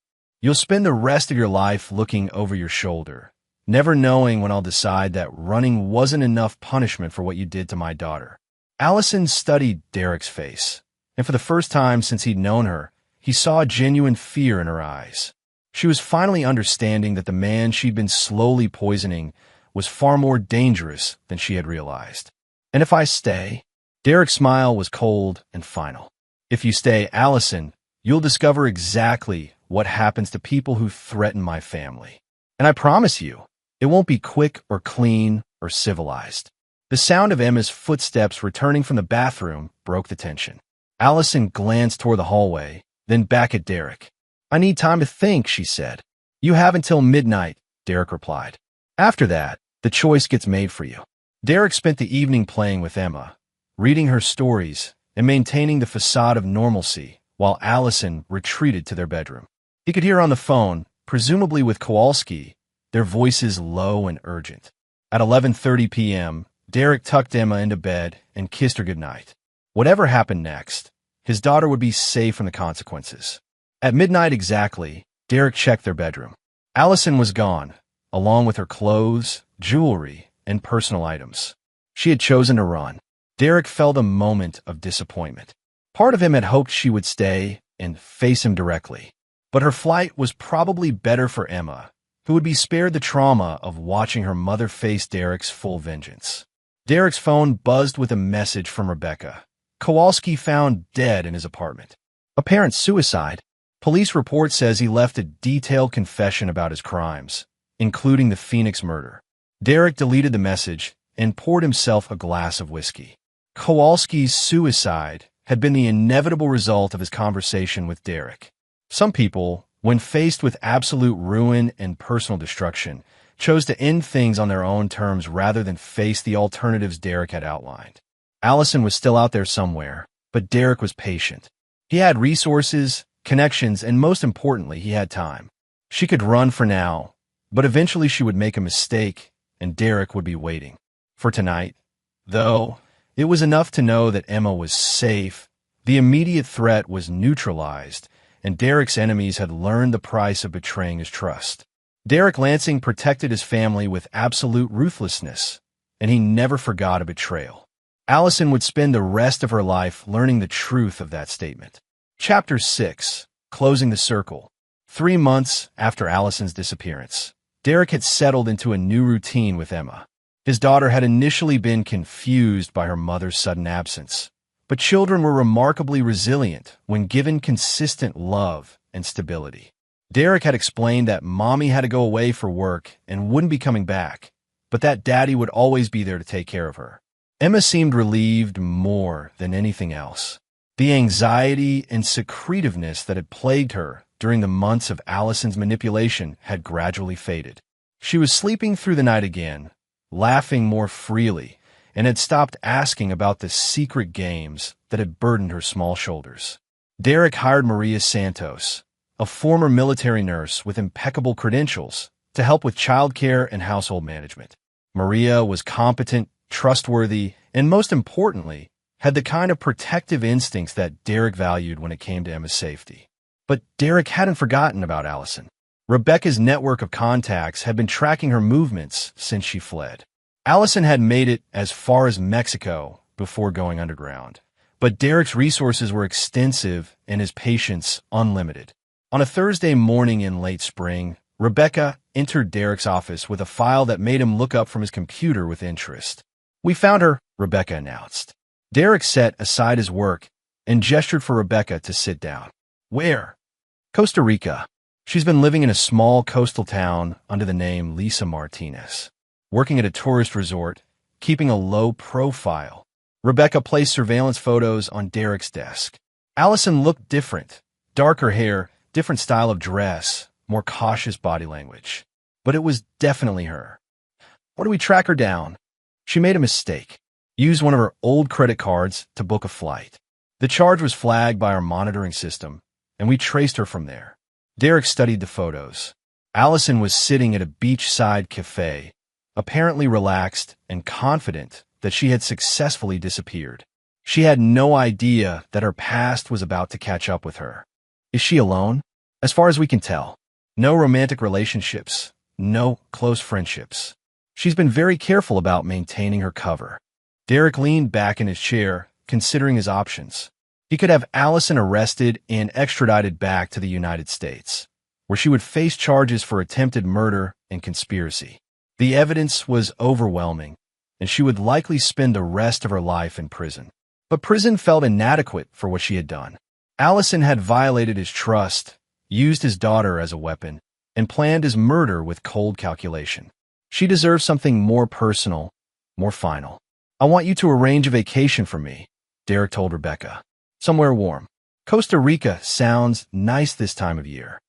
you'll spend the rest of your life looking over your shoulder, never knowing when I'll decide that running wasn't enough punishment for what you did to my daughter." Allison studied Derek's face, and for the first time since he'd known her, he saw genuine fear in her eyes. She was finally understanding that the man she'd been slowly poisoning was far more dangerous than she had realized. "And if I stay?" Derek's smile was cold and final. "If you stay, Allison, you'll discover exactly what happens to people who threaten my family. And I promise you, it won't be quick or clean or civilized." The sound of Emma's footsteps returning from the bathroom broke the tension. Allison glanced toward the hallway, then back at Derek. "I need time to think," she said. "You have until midnight," Derek replied. "After that, the choice gets made for you." Derek spent the evening playing with Emma, reading her stories and maintaining the facade of normalcy, while Allison retreated to their bedroom. He could hear on the phone, presumably with Kowalski, their voices low and urgent. At 11:30 p.m., Derek tucked Emma into bed and kissed her goodnight. Whatever happened next, his daughter would be safe from the consequences. At midnight exactly, Derek checked their bedroom. Allison was gone, along with her clothes, jewelry, and personal items. She had chosen to run. Derek felt a moment of disappointment. Part of him had hoped she would stay and face him directly. But her flight was probably better for Emma, who would be spared the trauma of watching her mother face Derek's full vengeance. Derek's phone buzzed with a message from Rebecca. Kowalski found dead in his apartment. Apparent suicide. Police report says he left a detailed confession about his crimes, including the Phoenix murder. Derek deleted the message and poured himself a glass of whiskey. Kowalski's suicide had been the inevitable result of his conversation with Derek. Some people, when faced with absolute ruin and personal destruction, chose to end things on their own terms rather than face the alternatives Derek had outlined. Allison was still out there somewhere, but Derek was patient. He had resources, connections, and most importantly, he had time. She could run for now, but eventually she would make a mistake, and Derek would be waiting. For tonight, though, it was enough to know that Emma was safe, the immediate threat was neutralized, and Derek's enemies had learned the price of betraying his trust. Derek Lansing protected his family with absolute ruthlessness, and he never forgot a betrayal. Allison would spend the rest of her life learning the truth of that statement. Chapter 6. Closing the Circle. 3 months after Allison's disappearance, Derek had settled into a new routine with Emma. His daughter had initially been confused by her mother's sudden absence, but children were remarkably resilient when given consistent love and stability. Derek had explained that mommy had to go away for work and wouldn't be coming back, but that daddy would always be there to take care of her. Emma seemed relieved more than anything else. The anxiety and secretiveness that had plagued her during the months of Allison's manipulation had gradually faded. She was sleeping through the night again, laughing more freely, and had stopped asking about the secret games that had burdened her small shoulders. Derek hired Maria Santos, a former military nurse with impeccable credentials, to help with childcare and household management. Maria was competent, trustworthy, and most importantly, had the kind of protective instincts that Derek valued when it came to Emma's safety. But Derek hadn't forgotten about Allison. Rebecca's network of contacts had been tracking her movements since she fled. Allison had made it as far as Mexico before going underground, but Derek's resources were extensive and his patience unlimited. On a Thursday morning in late spring, Rebecca entered Derek's office with a file that made him look up from his computer with interest. "We found her," Rebecca announced. Derek set aside his work and gestured for Rebecca to sit down. "Where?" "Costa Rica." She's been living in a small coastal town under the name Lisa Martinez, working at a tourist resort, keeping a low profile. Rebecca placed surveillance photos on Derek's desk. Allison looked different. Darker hair, different style of dress, more cautious body language. But it was definitely her. Where do we track her down? She made a mistake. Used one of her old credit cards to book a flight. The charge was flagged by our monitoring system, and we traced her from there. Derek studied the photos. Allison was sitting at a beachside cafe, apparently relaxed and confident that she had successfully disappeared. She had no idea that her past was about to catch up with her. Is she alone? As far as we can tell. No romantic relationships, no close friendships. She's been very careful about maintaining her cover. Derek leaned back in his chair, considering his options. He could have Allison arrested and extradited back to the United States, where she would face charges for attempted murder and conspiracy. The evidence was overwhelming, and she would likely spend the rest of her life in prison. But prison felt inadequate for what she had done. Allison had violated his trust, used his daughter as a weapon, and planned his murder with cold calculation. She deserves something more personal, more final. I want you to arrange a vacation for me, Derek told Rebecca. Somewhere warm. Costa Rica sounds nice this time of year.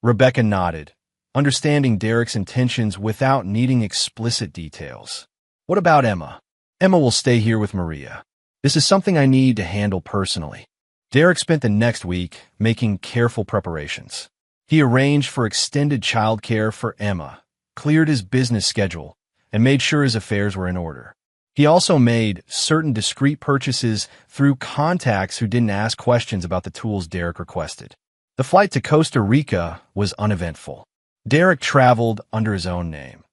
Rebecca nodded, understanding Derek's intentions without needing explicit details. What about Emma? Emma will stay here with Maria. This is something I need to handle personally. Derek spent the next week making careful preparations. He arranged for extended childcare for Emma, cleared his business schedule, and made sure his affairs were in order. He also made certain discreet purchases through contacts who didn't ask questions about the tools Derek requested. The flight to Costa Rica was uneventful. Derek traveled under his own name.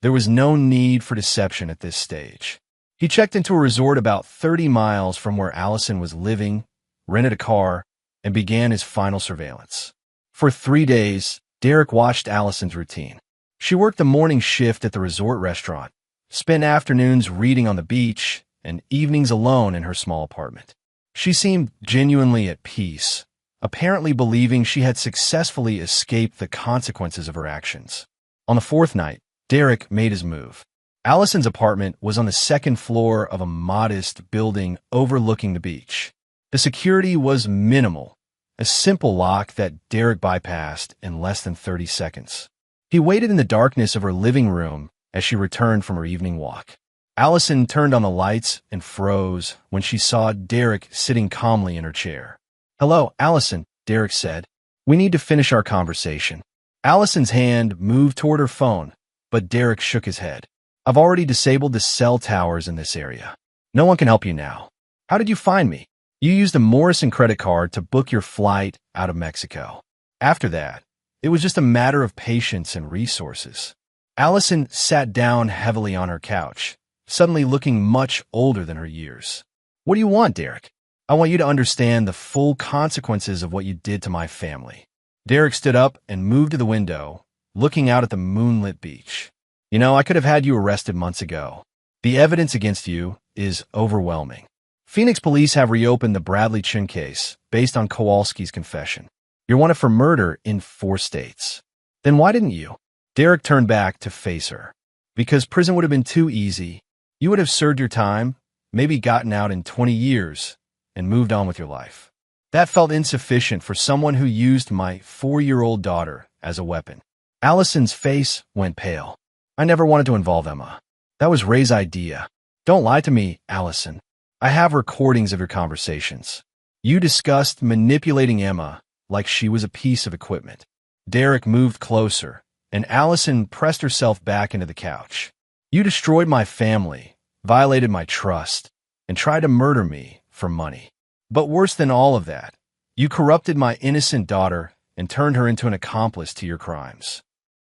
There was no need for deception at this stage. He checked into a resort about 30 miles from where Allison was living, rented a car, and began his final surveillance. For 3 days, Derek watched Allison's routine. She worked the morning shift at the resort restaurant, spent afternoons reading on the beach, and evenings alone in her small apartment. She seemed genuinely at peace, apparently believing she had successfully escaped the consequences of her actions. On the fourth night, Derek made his move. Allison's apartment was on the second floor of a modest building overlooking the beach. The security was minimal, a simple lock that Derek bypassed in less than 30 seconds. He waited in the darkness of her living room as she returned from her evening walk. Allison turned on the lights and froze when she saw Derek sitting calmly in her chair. "Hello, Allison," Derek said. "We need to finish our conversation." Allison's hand moved toward her phone, but Derek shook his head. "I've already disabled the cell towers in this area. No one can help you now. How did you find me?" "You used a Morrison credit card to book your flight out of Mexico. After that, it was just a matter of patience and resources." Allison sat down heavily on her couch, suddenly looking much older than her years. "What do you want, Derek?" "I want you to understand the full consequences of what you did to my family." Derek stood up and moved to the window, looking out at the moonlit beach. "You know, I could have had you arrested months ago. The evidence against you is overwhelming. Phoenix police have reopened the Bradley Chin case based on Kowalski's confession. You're wanted for murder in 4 states. Then why didn't you?" Derek turned back to face her. "Because prison would have been too easy. You would have served your time, maybe gotten out in 20 years, and moved on with your life. That felt insufficient for someone who used my 4-year-old daughter as a weapon." Allison's face went pale. "I never wanted to involve Emma. That was Ray's idea. Don't lie to me, Allison. I have recordings of your conversations. You discussed manipulating Emma like she was a piece of equipment." Derek moved closer, and Allison pressed herself back into the couch. "You destroyed my family, violated my trust, and tried to murder me for money. But worse than all of that, you corrupted my innocent daughter and turned her into an accomplice to your crimes.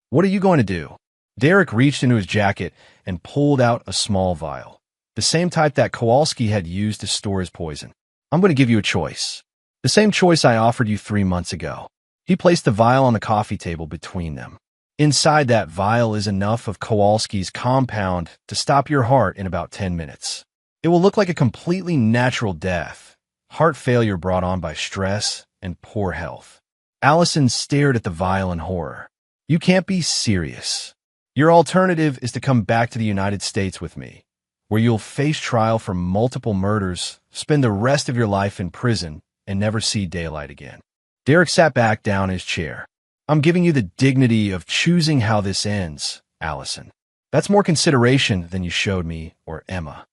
What are you going to do?" Derek reached into his jacket and pulled out a small vial, the same type that Kowalski had used to store his poison. "I'm going to give you a choice. The same choice I offered you 3 months ago." He placed the vial on the coffee table between them. "Inside that vial is enough of Kowalski's compound to stop your heart in about 10 minutes. It will look like a completely natural death, heart failure brought on by stress and poor health. Allison stared at the vial in horror. You can't be serious. Your alternative is to come back to the United States with me, where you'll face trial for multiple murders, spend the rest of your life in prison, and never see daylight again. Derek sat back down in his chair. I'm giving you the dignity of choosing how this ends, Allison. That's more consideration than you showed me or Emma.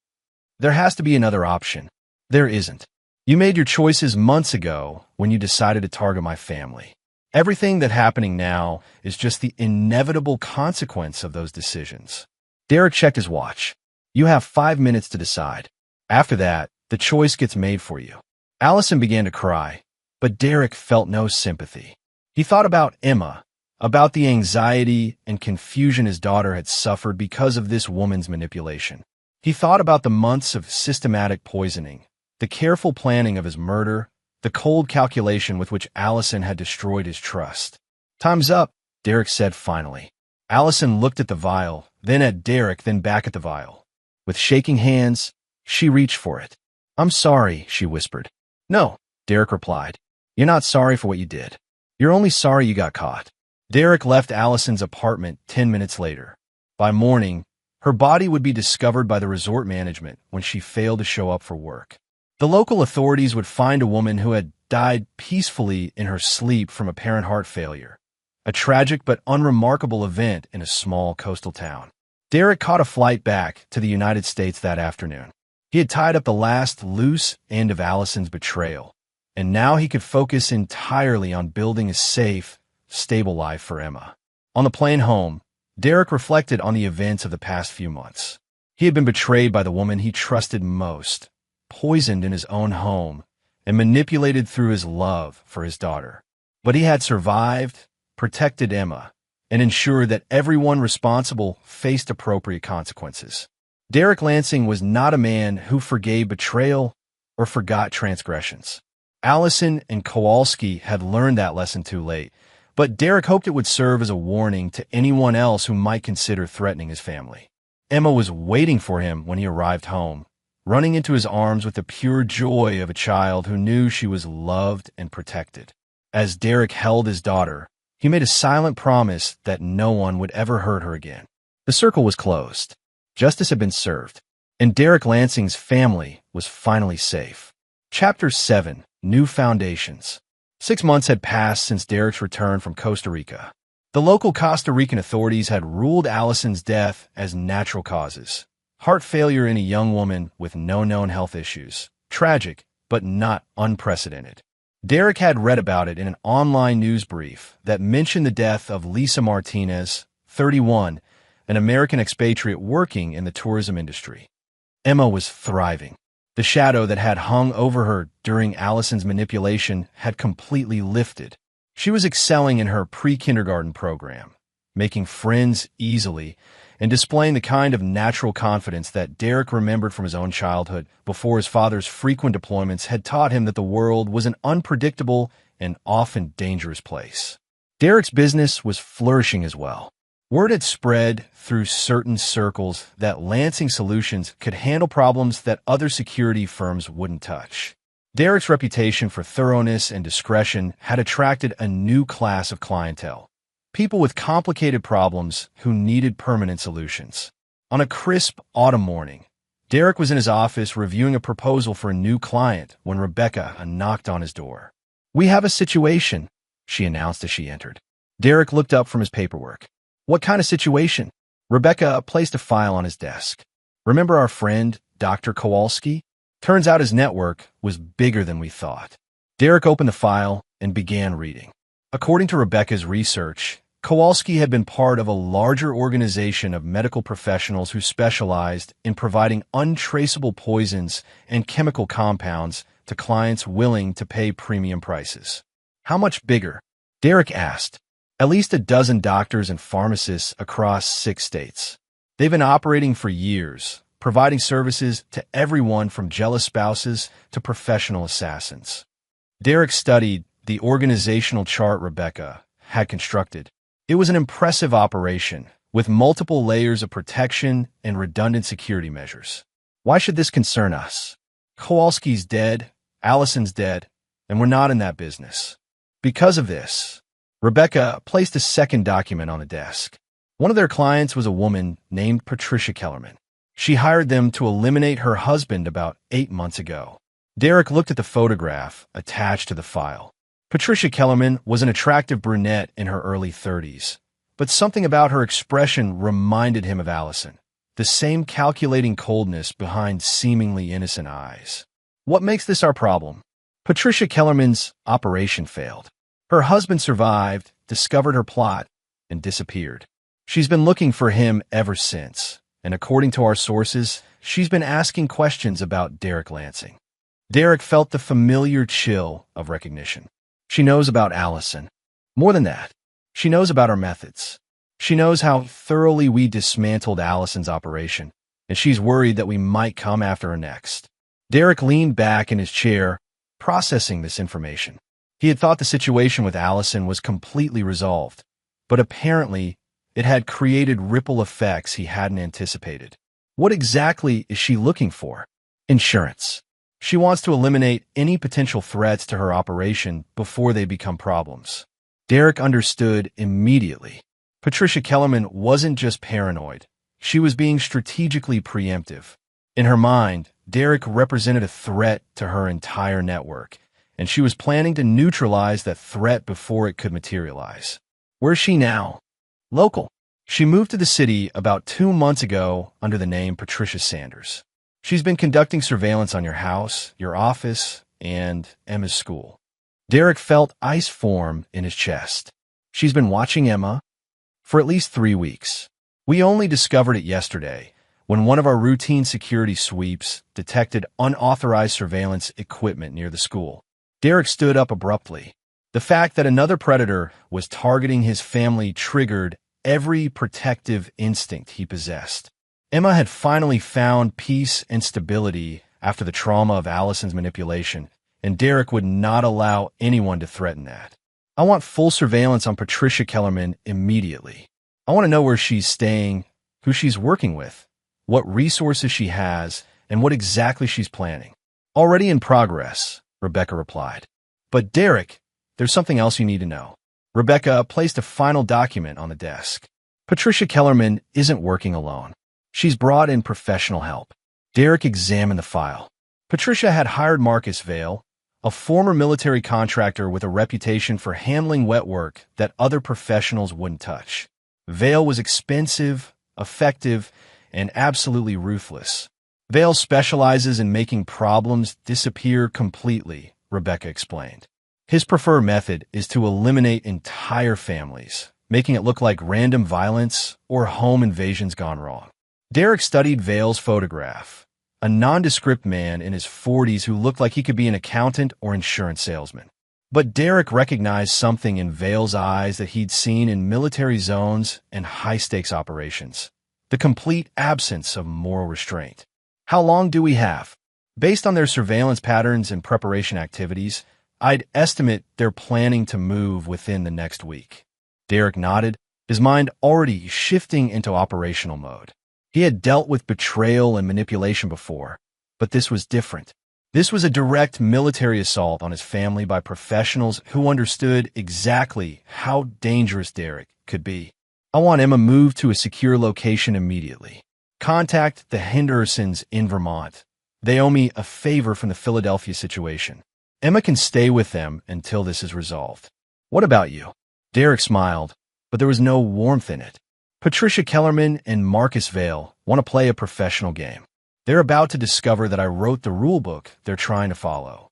There has to be another option. There isn't. You made your choices months ago when you decided to target my family. Everything that's happening now is just the inevitable consequence of those decisions. Derek checked his watch. You have 5 minutes to decide. After that, the choice gets made for you. Allison began to cry, but Derek felt no sympathy. He thought about Emma, about the anxiety and confusion his daughter had suffered because of this woman's manipulation. He thought about the months of systematic poisoning, the careful planning of his murder, the cold calculation with which Allison had destroyed his trust. Time's up, Derek said finally. Allison looked at the vial, then at Derek, then back at the vial. With shaking hands, she reached for it. I'm sorry, she whispered. No, Derek replied. You're not sorry for what you did. You're only sorry you got caught. Derek left Allison's apartment 10 minutes later. By morning, her body would be discovered by the resort management when she failed to show up for work. The local authorities would find a woman who had died peacefully in her sleep from apparent heart failure, a tragic but unremarkable event in a small coastal town. Derek caught a flight back to the United States that afternoon. He had tied up the last loose end of Allison's betrayal, and now he could focus entirely on building a safe, stable life for Emma. On the plane home, Derek reflected on the events of the past few months. He had been betrayed by the woman he trusted most, poisoned in his own home, and manipulated through his love for his daughter. But he had survived, protected Emma, and ensured that everyone responsible faced appropriate consequences. Derek Lansing was not a man who forgave betrayal or forgot transgressions. Allison and Kowalski had learned that lesson too late, but Derek hoped it would serve as a warning to anyone else who might consider threatening his family. Emma was waiting for him when he arrived home, running into his arms with the pure joy of a child who knew she was loved and protected. As Derek held his daughter, he made a silent promise that no one would ever hurt her again. The circle was closed. Justice had been served, and Derek Lansing's family was finally safe. Chapter 7. New Foundations. 6 months had passed since Derek's return from Costa Rica. The local Costa Rican authorities had ruled Allison's death as natural causes. Heart failure in a young woman with no known health issues. Tragic, but not unprecedented. Derek had read about it in an online news brief that mentioned the death of Lisa Martinez, 31, an American expatriate working in the tourism industry. Emma was thriving. The shadow that had hung over her during Allison's manipulation had completely lifted. She was excelling in her pre-kindergarten program, making friends easily, and displaying the kind of natural confidence that Derek remembered from his own childhood before his father's frequent deployments had taught him that the world was an unpredictable and often dangerous place. Derek's business was flourishing as well. Word had spread through certain circles that Lansing Solutions could handle problems that other security firms wouldn't touch. Derek's reputation for thoroughness and discretion had attracted a new class of clientele, people with complicated problems who needed permanent solutions. On a crisp autumn morning, Derek was in his office reviewing a proposal for a new client when Rebecca knocked on his door. "We have a situation," she announced as she entered. Derek looked up from his paperwork. "What kind of situation?" Rebecca placed a file on his desk. "Remember our friend, Dr. Kowalski? Turns out his network was bigger than we thought." Derek opened the file and began reading. According to Rebecca's research, Kowalski had been part of a larger organization of medical professionals who specialized in providing untraceable poisons and chemical compounds to clients willing to pay premium prices. "How much bigger?" Derek asked. "At least a dozen doctors and pharmacists across 6 states. They've been operating for years, providing services to everyone from jealous spouses to professional assassins." Derek studied the organizational chart Rebecca had constructed. It was an impressive operation, with multiple layers of protection and redundant security measures. "Why should this concern us? Kowalski's dead, Allison's dead, and we're not in that business." Because of this, Rebecca placed a second document on the desk. One of their clients was a woman named Patricia Kellerman. She hired them to eliminate her husband about 8 months ago. Derek looked at the photograph attached to the file. Patricia Kellerman was an attractive brunette in her early 30s, but something about her expression reminded him of Allison, the same calculating coldness behind seemingly innocent eyes. What makes this our problem? Patricia Kellerman's operation failed. Her husband survived, discovered her plot, and disappeared. She's been looking for him ever since, and according to our sources, she's been asking questions about Derek Lansing. Derek felt the familiar chill of recognition. She knows about Allison. More than that, she knows about our methods. She knows how thoroughly we dismantled Allison's operation, and she's worried that we might come after her next. Derek leaned back in his chair, processing this information. He had thought the situation with Allison was completely resolved, but apparently it had created ripple effects he hadn't anticipated. What exactly is she looking for? Insurance. She wants to eliminate any potential threats to her operation before they become problems. Derek understood immediately. Patricia Kellerman wasn't just paranoid. She was being strategically preemptive. In her mind, Derek represented a threat to her entire network, and she was planning to neutralize that threat before it could materialize. Where's she now? Local. She moved to the city about 2 months ago under the name Patricia Sanders. She's been conducting surveillance on your house, your office, and Emma's school. Derek felt ice form in his chest. She's been watching Emma for at least 3 weeks. We only discovered it yesterday when one of our routine security sweeps detected unauthorized surveillance equipment near the school. Derek stood up abruptly. The fact that another predator was targeting his family triggered every protective instinct he possessed. Emma had finally found peace and stability after the trauma of Allison's manipulation, and Derek would not allow anyone to threaten that. I want full surveillance on Patricia Kellerman immediately. I want to know where she's staying, who she's working with, what resources she has, and what exactly she's planning. Already in progress, Rebecca replied. But Derek, there's something else you need to know. Rebecca placed a final document on the desk. Patricia Kellerman isn't working alone. She's brought in professional help. Derek examined the file. Patricia had hired Marcus Vale, a former military contractor with a reputation for handling wet work that other professionals wouldn't touch. Vale was expensive, effective, and absolutely ruthless. Vale specializes in making problems disappear completely, Rebecca explained. His preferred method is to eliminate entire families, making it look like random violence or home invasions gone wrong. Derek studied Vale's photograph, a nondescript man in his 40s who looked like he could be an accountant or insurance salesman. But Derek recognized something in Vale's eyes that he'd seen in military zones and high-stakes operations: the complete absence of moral restraint. How long do we have? Based on their surveillance patterns and preparation activities, I'd estimate they're planning to move within the next week. Derek nodded, his mind already shifting into operational mode. He had dealt with betrayal and manipulation before, but this was different. This was a direct military assault on his family by professionals who understood exactly how dangerous Derek could be. I want Emma moved to a secure location immediately. Contact the Hendersons in Vermont. They owe me a favor from the Philadelphia situation. Emma can stay with them until this is resolved. What about you? Derek smiled, but there was no warmth in it. Patricia Kellerman and Marcus Vale want to play a professional game. They're about to discover that I wrote the rule book they're trying to follow.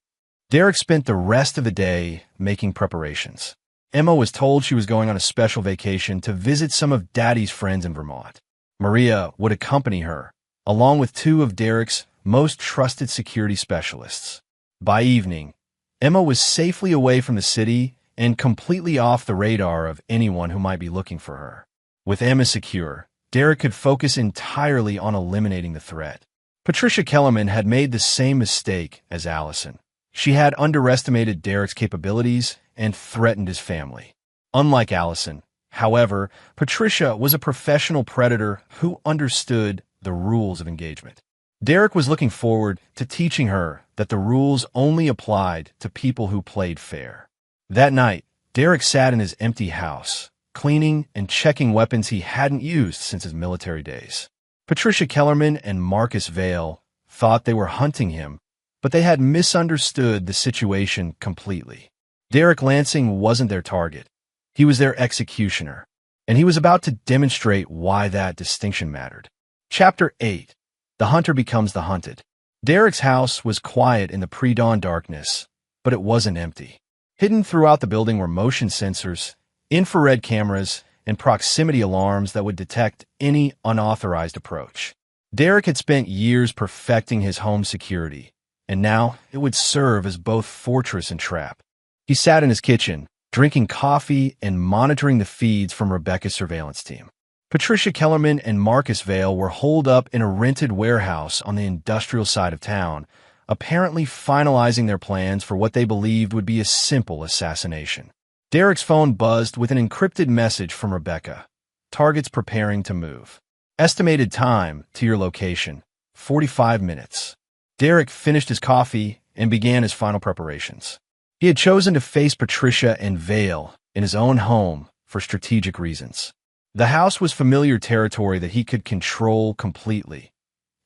Derek spent the rest of the day making preparations. Emma was told she was going on a special vacation to visit some of Daddy's friends in Vermont. Maria would accompany her, along with 2 of Derek's most trusted security specialists. By evening, Emma was safely away from the city and completely off the radar of anyone who might be looking for her. With Emma secure, Derek could focus entirely on eliminating the threat. Patricia Kellerman had made the same mistake as Allison. She had underestimated Derek's capabilities and threatened his family. Unlike Allison, however, Patricia was a professional predator who understood the rules of engagement. Derek was looking forward to teaching her that the rules only applied to people who played fair. That night, Derek sat in his empty house, cleaning and checking weapons he hadn't used since his military days. Patricia Kellerman and Marcus Vale thought they were hunting him, but they had misunderstood the situation completely. Derek Lansing wasn't their target. He was their executioner, and he was about to demonstrate why that distinction mattered. Chapter 8. The Hunter Becomes the Hunted. Derek's house was quiet in the pre-dawn darkness, but it wasn't empty. Hidden throughout the building were motion sensors, infrared cameras, and proximity alarms that would detect any unauthorized approach. Derek had spent years perfecting his home security, and now it would serve as both fortress and trap. He sat in his kitchen, drinking coffee and monitoring the feeds from Rebecca's surveillance team. Patricia Kellerman and Marcus Vale were holed up in a rented warehouse on the industrial side of town, apparently finalizing their plans for what they believed would be a simple assassination. Derek's phone buzzed with an encrypted message from Rebecca. Targets preparing to move. Estimated time to your location, 45 minutes. Derek finished his coffee and began his final preparations. He had chosen to face Patricia and Vale in his own home for strategic reasons. The house was familiar territory that he could control completely,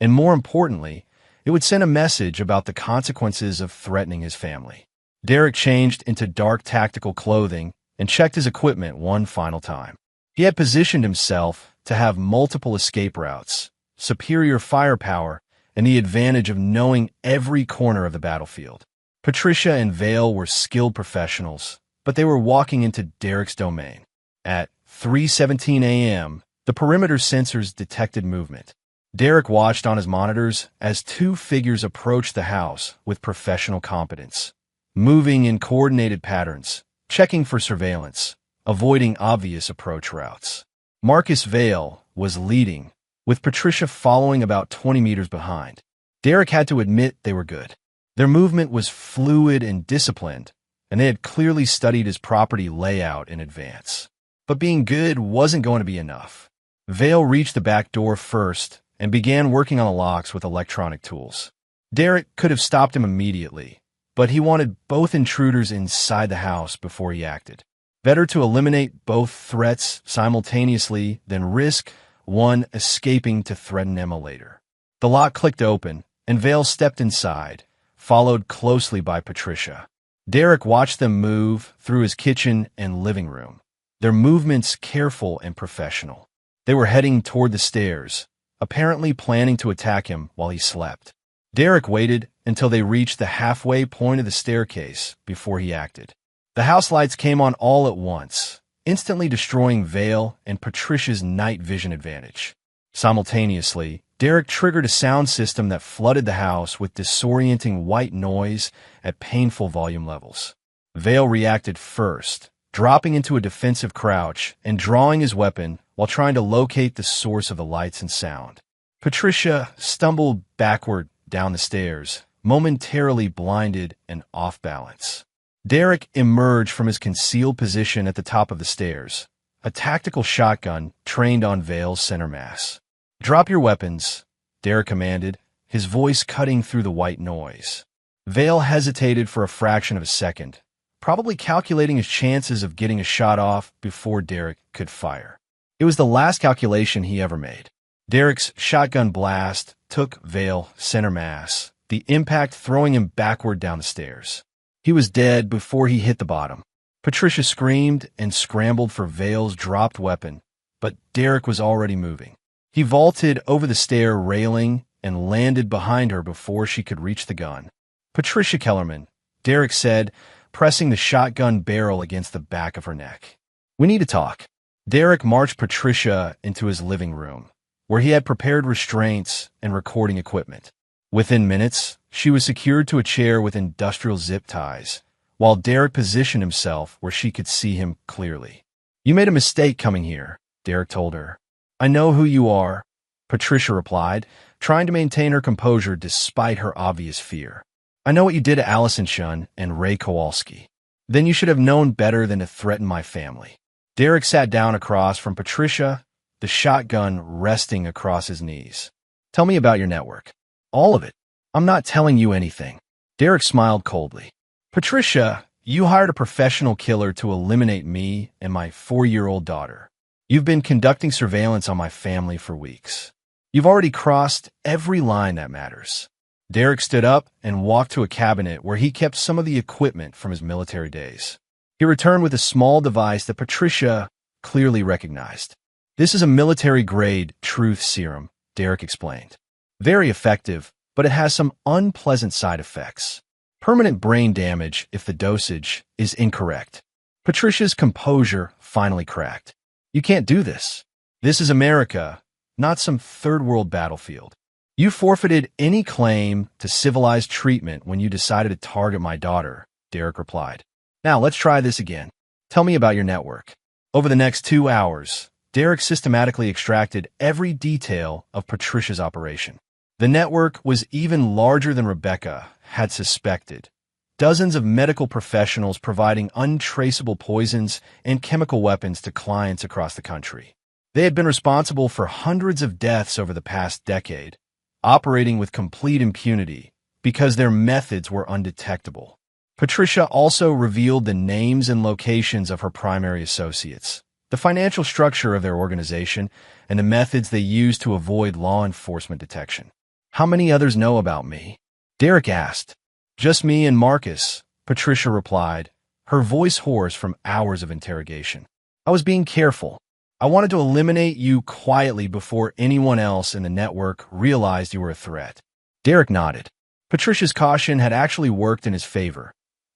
and more importantly, it would send a message about the consequences of threatening his family. Derek changed into dark tactical clothing and checked his equipment one final time. He had positioned himself to have multiple escape routes, superior firepower, and the advantage of knowing every corner of the battlefield. Patricia and Vale were skilled professionals, but they were walking into Derek's domain. At 3:17 a.m., the perimeter sensors detected movement. Derek watched on his monitors as two figures approached the house with professional competence, moving in coordinated patterns, checking for surveillance, avoiding obvious approach routes. Marcus Vale was leading, with Patricia following about 20 meters behind. Derek had to admit they were good. Their movement was fluid and disciplined, and they had clearly studied his property layout in advance. But being good wasn't going to be enough. Vale reached the back door first and began working on the locks with electronic tools. Derek could have stopped him immediately, but he wanted both intruders inside the house before he acted. Better to eliminate both threats simultaneously than risk one escaping to threaten Emma later. The lock clicked open, and Vale stepped inside, followed closely by Patricia. Derek watched them move through his kitchen and living room, their movements careful and professional. They were heading toward the stairs, apparently planning to attack him while he slept. Derek waited until they reached the halfway point of the staircase before he acted. The house lights came on all at once, instantly destroying Vale and Patricia's night vision advantage. Simultaneously, Derek triggered a sound system that flooded the house with disorienting white noise at painful volume levels. Vale reacted first, dropping into a defensive crouch and drawing his weapon while trying to locate the source of the lights and sound. Patricia stumbled backward down the stairs, momentarily blinded and off balance. Derek emerged from his concealed position at the top of the stairs, a tactical shotgun trained on Vale's center mass. "Drop your weapons," Derek commanded, his voice cutting through the white noise. Vale hesitated for a fraction of a second, probably calculating his chances of getting a shot off before Derek could fire. It was the last calculation he ever made. Derek's shotgun blast took Vale center mass, the impact throwing him backward down the stairs. He was dead before he hit the bottom. Patricia screamed and scrambled for Vale's dropped weapon, but Derek was already moving. He vaulted over the stair railing and landed behind her before she could reach the gun. "Patricia Kellerman," Derek said, pressing the shotgun barrel against the back of her neck. "We need to talk." Derek marched Patricia into his living room, where he had prepared restraints and recording equipment. Within minutes, she was secured to a chair with industrial zip ties, while Derek positioned himself where she could see him clearly. "You made a mistake coming here," Derek told her. "I know who you are," Patricia replied, trying to maintain her composure despite her obvious fear. "I know what you did to Allison Shun and Ray Kowalski. Then you should have known better than to threaten my family." Derek sat down across from Patricia, the shotgun resting across his knees. "Tell me about your network." "All of it." "I'm not telling you anything." Derek smiled coldly. "Patricia, You hired a professional killer to eliminate me and my 4-year-old daughter. You've been conducting surveillance on my family for weeks. You've already crossed every line that matters. Derek stood up and walked to a cabinet where he kept some of the equipment from his military days. He returned with a small device that Patricia clearly recognized. This is a military-grade truth serum, Derek explained. Very effective, but it has some unpleasant side effects. Permanent brain damage if the dosage is incorrect. Patricia's composure finally cracked. You can't do this. This is America, not some third-world battlefield. You forfeited any claim to civilized treatment when you decided to target my daughter, Derek replied. Now, let's try this again. Tell me about your network. Over the next 2 hours, Derek systematically extracted every detail of Patricia's operation. The network was even larger than Rebecca had suspected. Dozens of medical professionals providing untraceable poisons and chemical weapons to clients across the country. They had been responsible for hundreds of deaths over the past decade, operating with complete impunity because their methods were undetectable. Patricia also revealed the names and locations of her primary associates, the financial structure of their organization, and the methods they used to avoid law enforcement detection. How many others know about me? Derek asked. Just me and Marcus, Patricia replied, her voice hoarse from hours of interrogation. I was being careful. I wanted to eliminate you quietly before anyone else in the network realized you were a threat. Derek nodded. Patricia's caution had actually worked in his favor.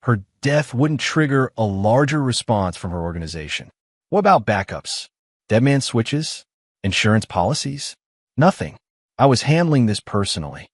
Her death wouldn't trigger a larger response from her organization. What about backups? Deadman switches? Insurance policies? Nothing. I was handling this personally.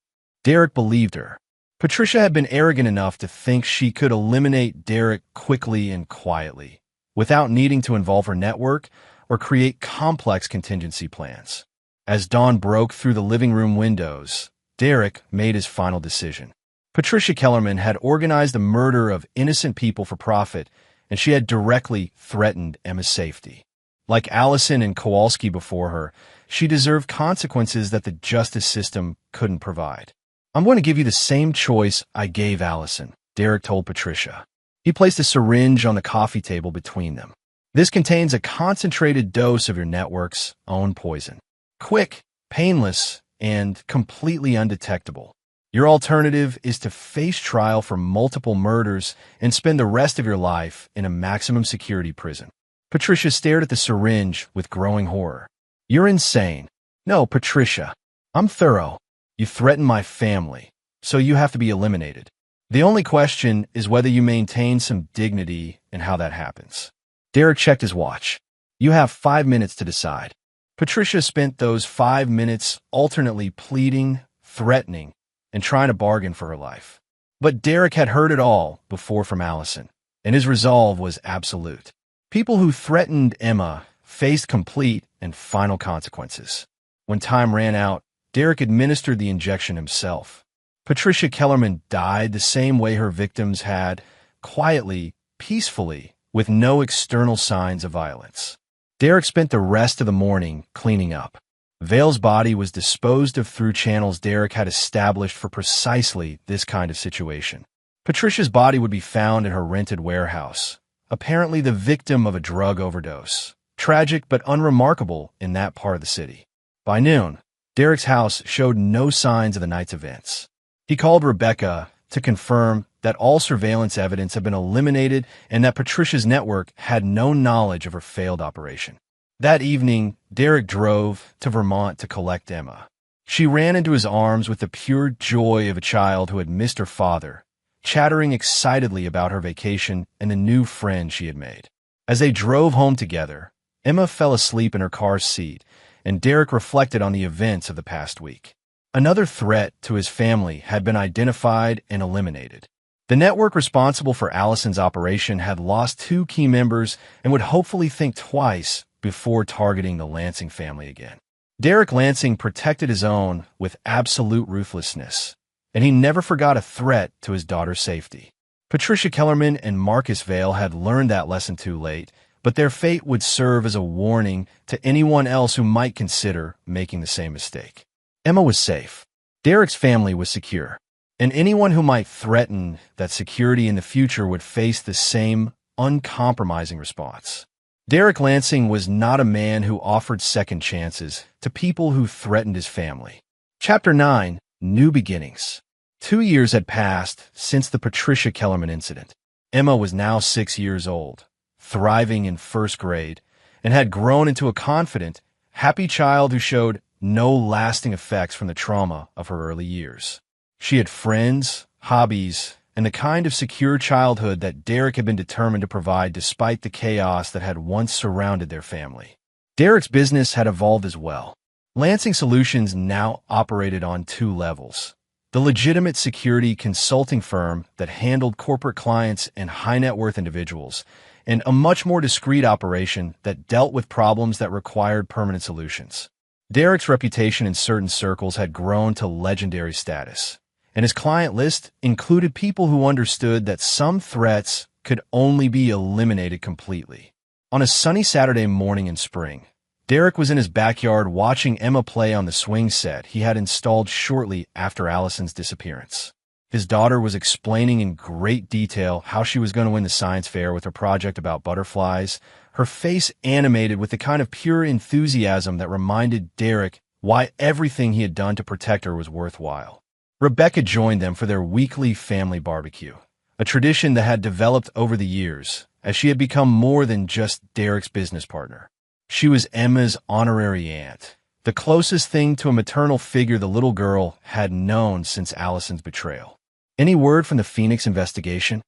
Derek believed her. Patricia had been arrogant enough to think she could eliminate Derek quickly and quietly, without needing to involve her network or create complex contingency plans. As dawn broke through the living room windows, Derek made his final decision. Patricia Kellerman had organized the murder of innocent people for profit, and she had directly threatened Emma's safety. Like Allison and Kowalski before her, she deserved consequences that the justice system couldn't provide. I'm going to give you the same choice I gave Allison, Derek told Patricia. He placed a syringe on the coffee table between them. This contains a concentrated dose of your network's own poison. Quick, painless, and completely undetectable. Your alternative is to face trial for multiple murders and spend the rest of your life in a maximum security prison. Patricia stared at the syringe with growing horror. You're insane. No, Patricia. I'm thorough. You threaten my family, so you have to be eliminated. The only question is whether you maintain some dignity in how that happens. Derek checked his watch. You have 5 minutes to decide. Patricia spent those 5 minutes alternately pleading, threatening, and trying to bargain for her life. But Derek had heard it all before from Allison, and his resolve was absolute. People who threatened Emma faced complete and final consequences. When time ran out, Derek administered the injection himself. Patricia Kellerman died the same way her victims had, quietly, peacefully, with no external signs of violence. Derek spent the rest of the morning cleaning up. Vale's body was disposed of through channels Derek had established for precisely this kind of situation. Patricia's body would be found in her rented warehouse, apparently the victim of a drug overdose. Tragic but unremarkable in that part of the city. By noon, Derek's house showed no signs of the night's events. He called Rebecca to confirm that all surveillance evidence had been eliminated and that Patricia's network had no knowledge of her failed operation. That evening, Derek drove to Vermont to collect Emma. She ran into his arms with the pure joy of a child who had missed her father, chattering excitedly about her vacation and the new friend she had made. As they drove home together, Emma fell asleep in her car's seat, and Derek reflected on the events of the past week. Another threat to his family had been identified and eliminated. The network responsible for Allison's operation had lost 2 key members and would hopefully think twice before targeting the Lansing family again. Derek Lansing protected his own with absolute ruthlessness, and he never forgot a threat to his daughter's safety. Patricia Kellerman and Marcus Vale had learned that lesson too late, but their fate would serve as a warning to anyone else who might consider making the same mistake. Emma was safe. Derek's family was secure. and anyone who might threaten that security in the future would face the same uncompromising response. Derek Lansing was not a man who offered second chances to people who threatened his family. Chapter 9: New Beginnings. 2 years had passed since the Patricia Kellerman incident. Emma was now 6 years old, thriving in first grade, and had grown into a confident, happy child who showed no lasting effects from the trauma of her early years. She had friends, hobbies, and the kind of secure childhood that Derek had been determined to provide despite the chaos that had once surrounded their family. Derek's business had evolved as well. Lansing Solutions now operated on 2 levels: the legitimate security consulting firm that handled corporate clients and high-net-worth individuals, and a much more discreet operation that dealt with problems that required permanent solutions. Derek's reputation in certain circles had grown to legendary status, and his client list included people who understood that some threats could only be eliminated completely. On a sunny Saturday morning in spring, Derek was in his backyard watching Emma play on the swing set he had installed shortly after Allison's disappearance. His daughter was explaining in great detail how she was going to win the science fair with her project about butterflies, her face animated with the kind of pure enthusiasm that reminded Derek why everything he had done to protect her was worthwhile. Rebecca joined them for their weekly family barbecue, a tradition that had developed over the years as she had become more than just Derek's business partner. She was Emma's honorary aunt, the closest thing to a maternal figure the little girl had known since Allison's betrayal. "Any word from the Phoenix investigation?"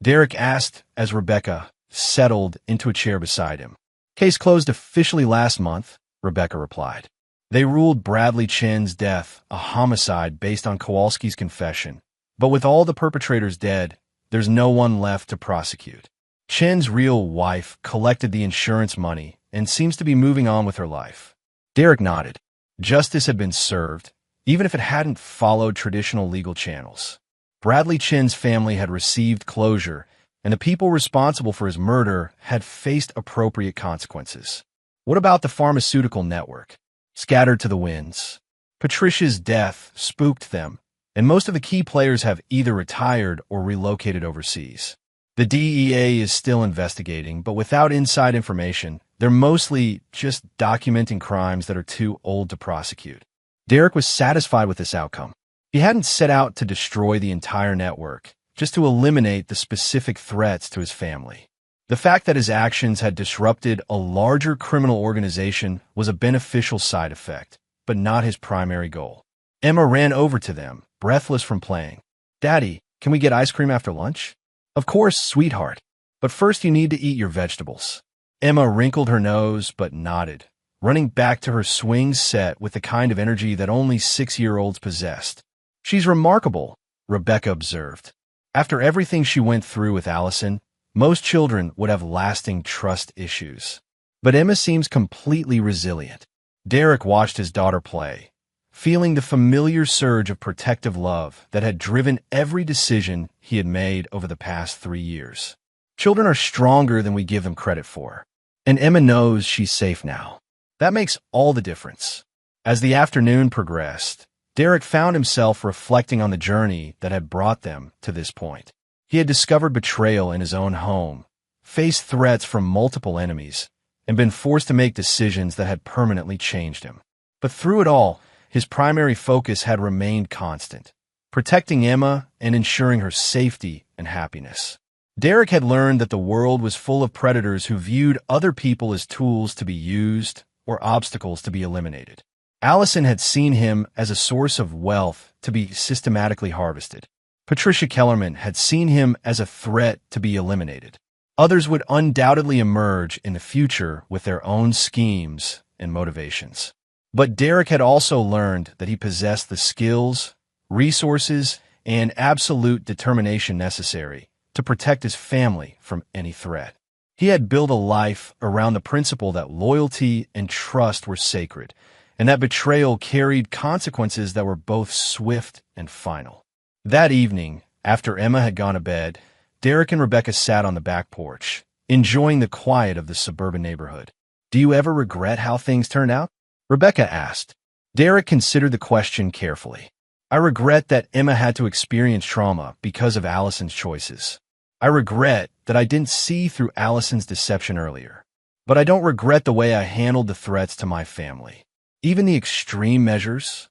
Derek asked as Rebecca settled into a chair beside him. "Case closed officially last month," Rebecca replied. "They ruled Bradley Chen's death a homicide based on Kowalski's confession, but with all the perpetrators dead, there's no one left to prosecute. Chen's real wife collected the insurance money and seems to be moving on with her life." Derek nodded. Justice had been served, even if it hadn't followed traditional legal channels. Bradley Chen's family had received closure, and the people responsible for his murder had faced appropriate consequences. What about the pharmaceutical network? Scattered to the winds. Patricia's death spooked them, and most of the key players have either retired or relocated overseas. The DEA is still investigating, but without inside information, they're mostly just documenting crimes that are too old to prosecute. Derek was satisfied with this outcome. He hadn't set out to destroy the entire network, just to eliminate the specific threats to his family. The fact that his actions had disrupted a larger criminal organization was a beneficial side effect, but not his primary goal. Emma ran over to them, breathless from playing. "Daddy, can we get ice cream after lunch?" "Of course, sweetheart. But first you need to eat your vegetables." Emma wrinkled her nose but nodded, running back to her swing set with the kind of energy that only 6-year-olds possessed. "She's remarkable," Rebecca observed. After everything she went through with Allison, most children would have lasting trust issues. But Emma seems completely resilient. Derek watched his daughter play, feeling the familiar surge of protective love that had driven every decision he had made over the past 3 years. Children are stronger than we give them credit for, and Emma knows she's safe now. That makes all the difference. As the afternoon progressed, Derek found himself reflecting on the journey that had brought them to this point. He had discovered betrayal in his own home, faced threats from multiple enemies, and been forced to make decisions that had permanently changed him. But through it all, his primary focus had remained constant: protecting Emma and ensuring her safety and happiness. Derek had learned that the world was full of predators who viewed other people as tools to be used or obstacles to be eliminated. Allison had seen him as a source of wealth to be systematically harvested. Patricia Kellerman had seen him as a threat to be eliminated. Others would undoubtedly emerge in the future with their own schemes and motivations. But Derek had also learned that he possessed the skills, resources, and absolute determination necessary to protect his family from any threat. He had built a life around the principle that loyalty and trust were sacred, and that betrayal carried consequences that were both swift and final. That evening, after Emma had gone to bed, Derek and Rebecca sat on the back porch, enjoying the quiet of the suburban neighborhood. "Do you ever regret how things turned out?" Rebecca asked. Derek considered the question carefully. I regret that Emma had to experience trauma because of Allison's choices. I regret that I didn't see through Allison's deception earlier. But I don't regret the way I handled the threats to my family. Even the extreme measures,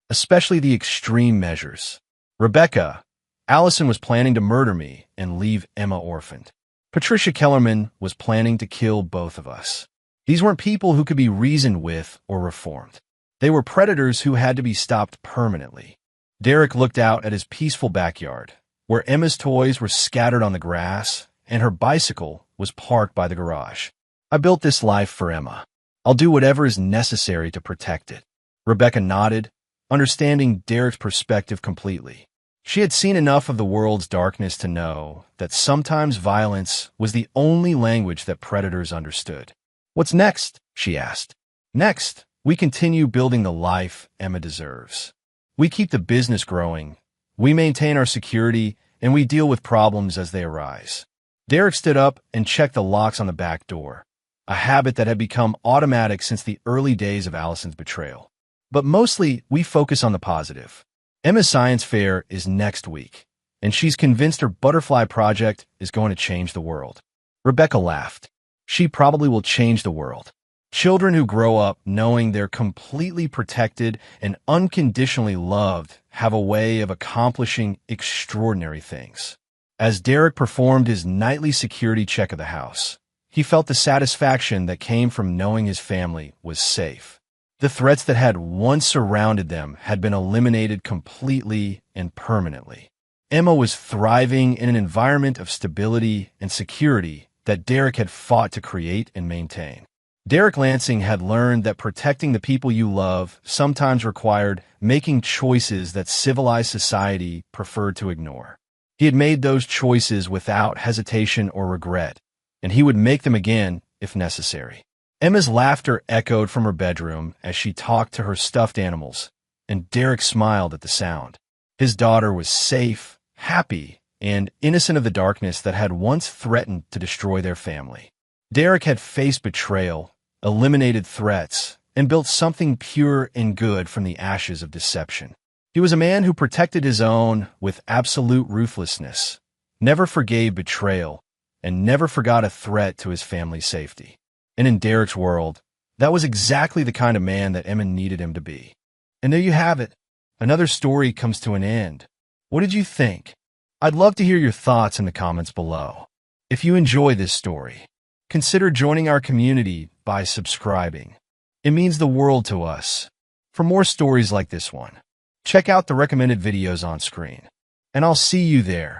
especially the extreme measures. Rebecca, Allison was planning to murder me and leave Emma orphaned. Patricia Kellerman was planning to kill both of us. These weren't people who could be reasoned with or reformed. They were predators who had to be stopped permanently. Derek looked out at his peaceful backyard, where Emma's toys were scattered on the grass and her bicycle was parked by the garage. I built this life for Emma. I'll do whatever is necessary to protect it. Rebecca nodded, understanding Derek's perspective completely. She had seen enough of the world's darkness to know that sometimes violence was the only language that predators understood. "What's next?" she asked. "Next, we continue building the life Emma deserves. We keep the business growing, we maintain our security, and we deal with problems as they arise." Derek stood up and checked the locks on the back door, a habit that had become automatic since the early days of Allison's betrayal. But mostly, we focus on the positive. Emma's science fair is next week, and she's convinced her butterfly project is going to change the world. Rebecca laughed. She probably will change the world. Children who grow up knowing they're completely protected and unconditionally loved have a way of accomplishing extraordinary things. As Derek performed his nightly security check of the house, he felt the satisfaction that came from knowing his family was safe. The threats that had once surrounded them had been eliminated completely and permanently. Emma was thriving in an environment of stability and security that Derek had fought to create and maintain. Derek Lansing had learned that protecting the people you love sometimes required making choices that civilized society preferred to ignore. He had made those choices without hesitation or regret, and he would make them again if necessary. Emma's laughter echoed from her bedroom as she talked to her stuffed animals, and Derek smiled at the sound. His daughter was safe, happy, and innocent of the darkness that had once threatened to destroy their family. Derek had faced betrayal, eliminated threats, and built something pure and good from the ashes of deception. He was a man who protected his own with absolute ruthlessness, never forgave betrayal, and never forgot a threat to his family's safety. And in Derek's world, that was exactly the kind of man that Emma needed him to be. And there you have it. Another story comes to an end. What did you think? I'd love to hear your thoughts in the comments below. If you enjoy this story, consider joining our community by subscribing. It means the world to us. For more stories like this one, check out the recommended videos on screen. And I'll see you there.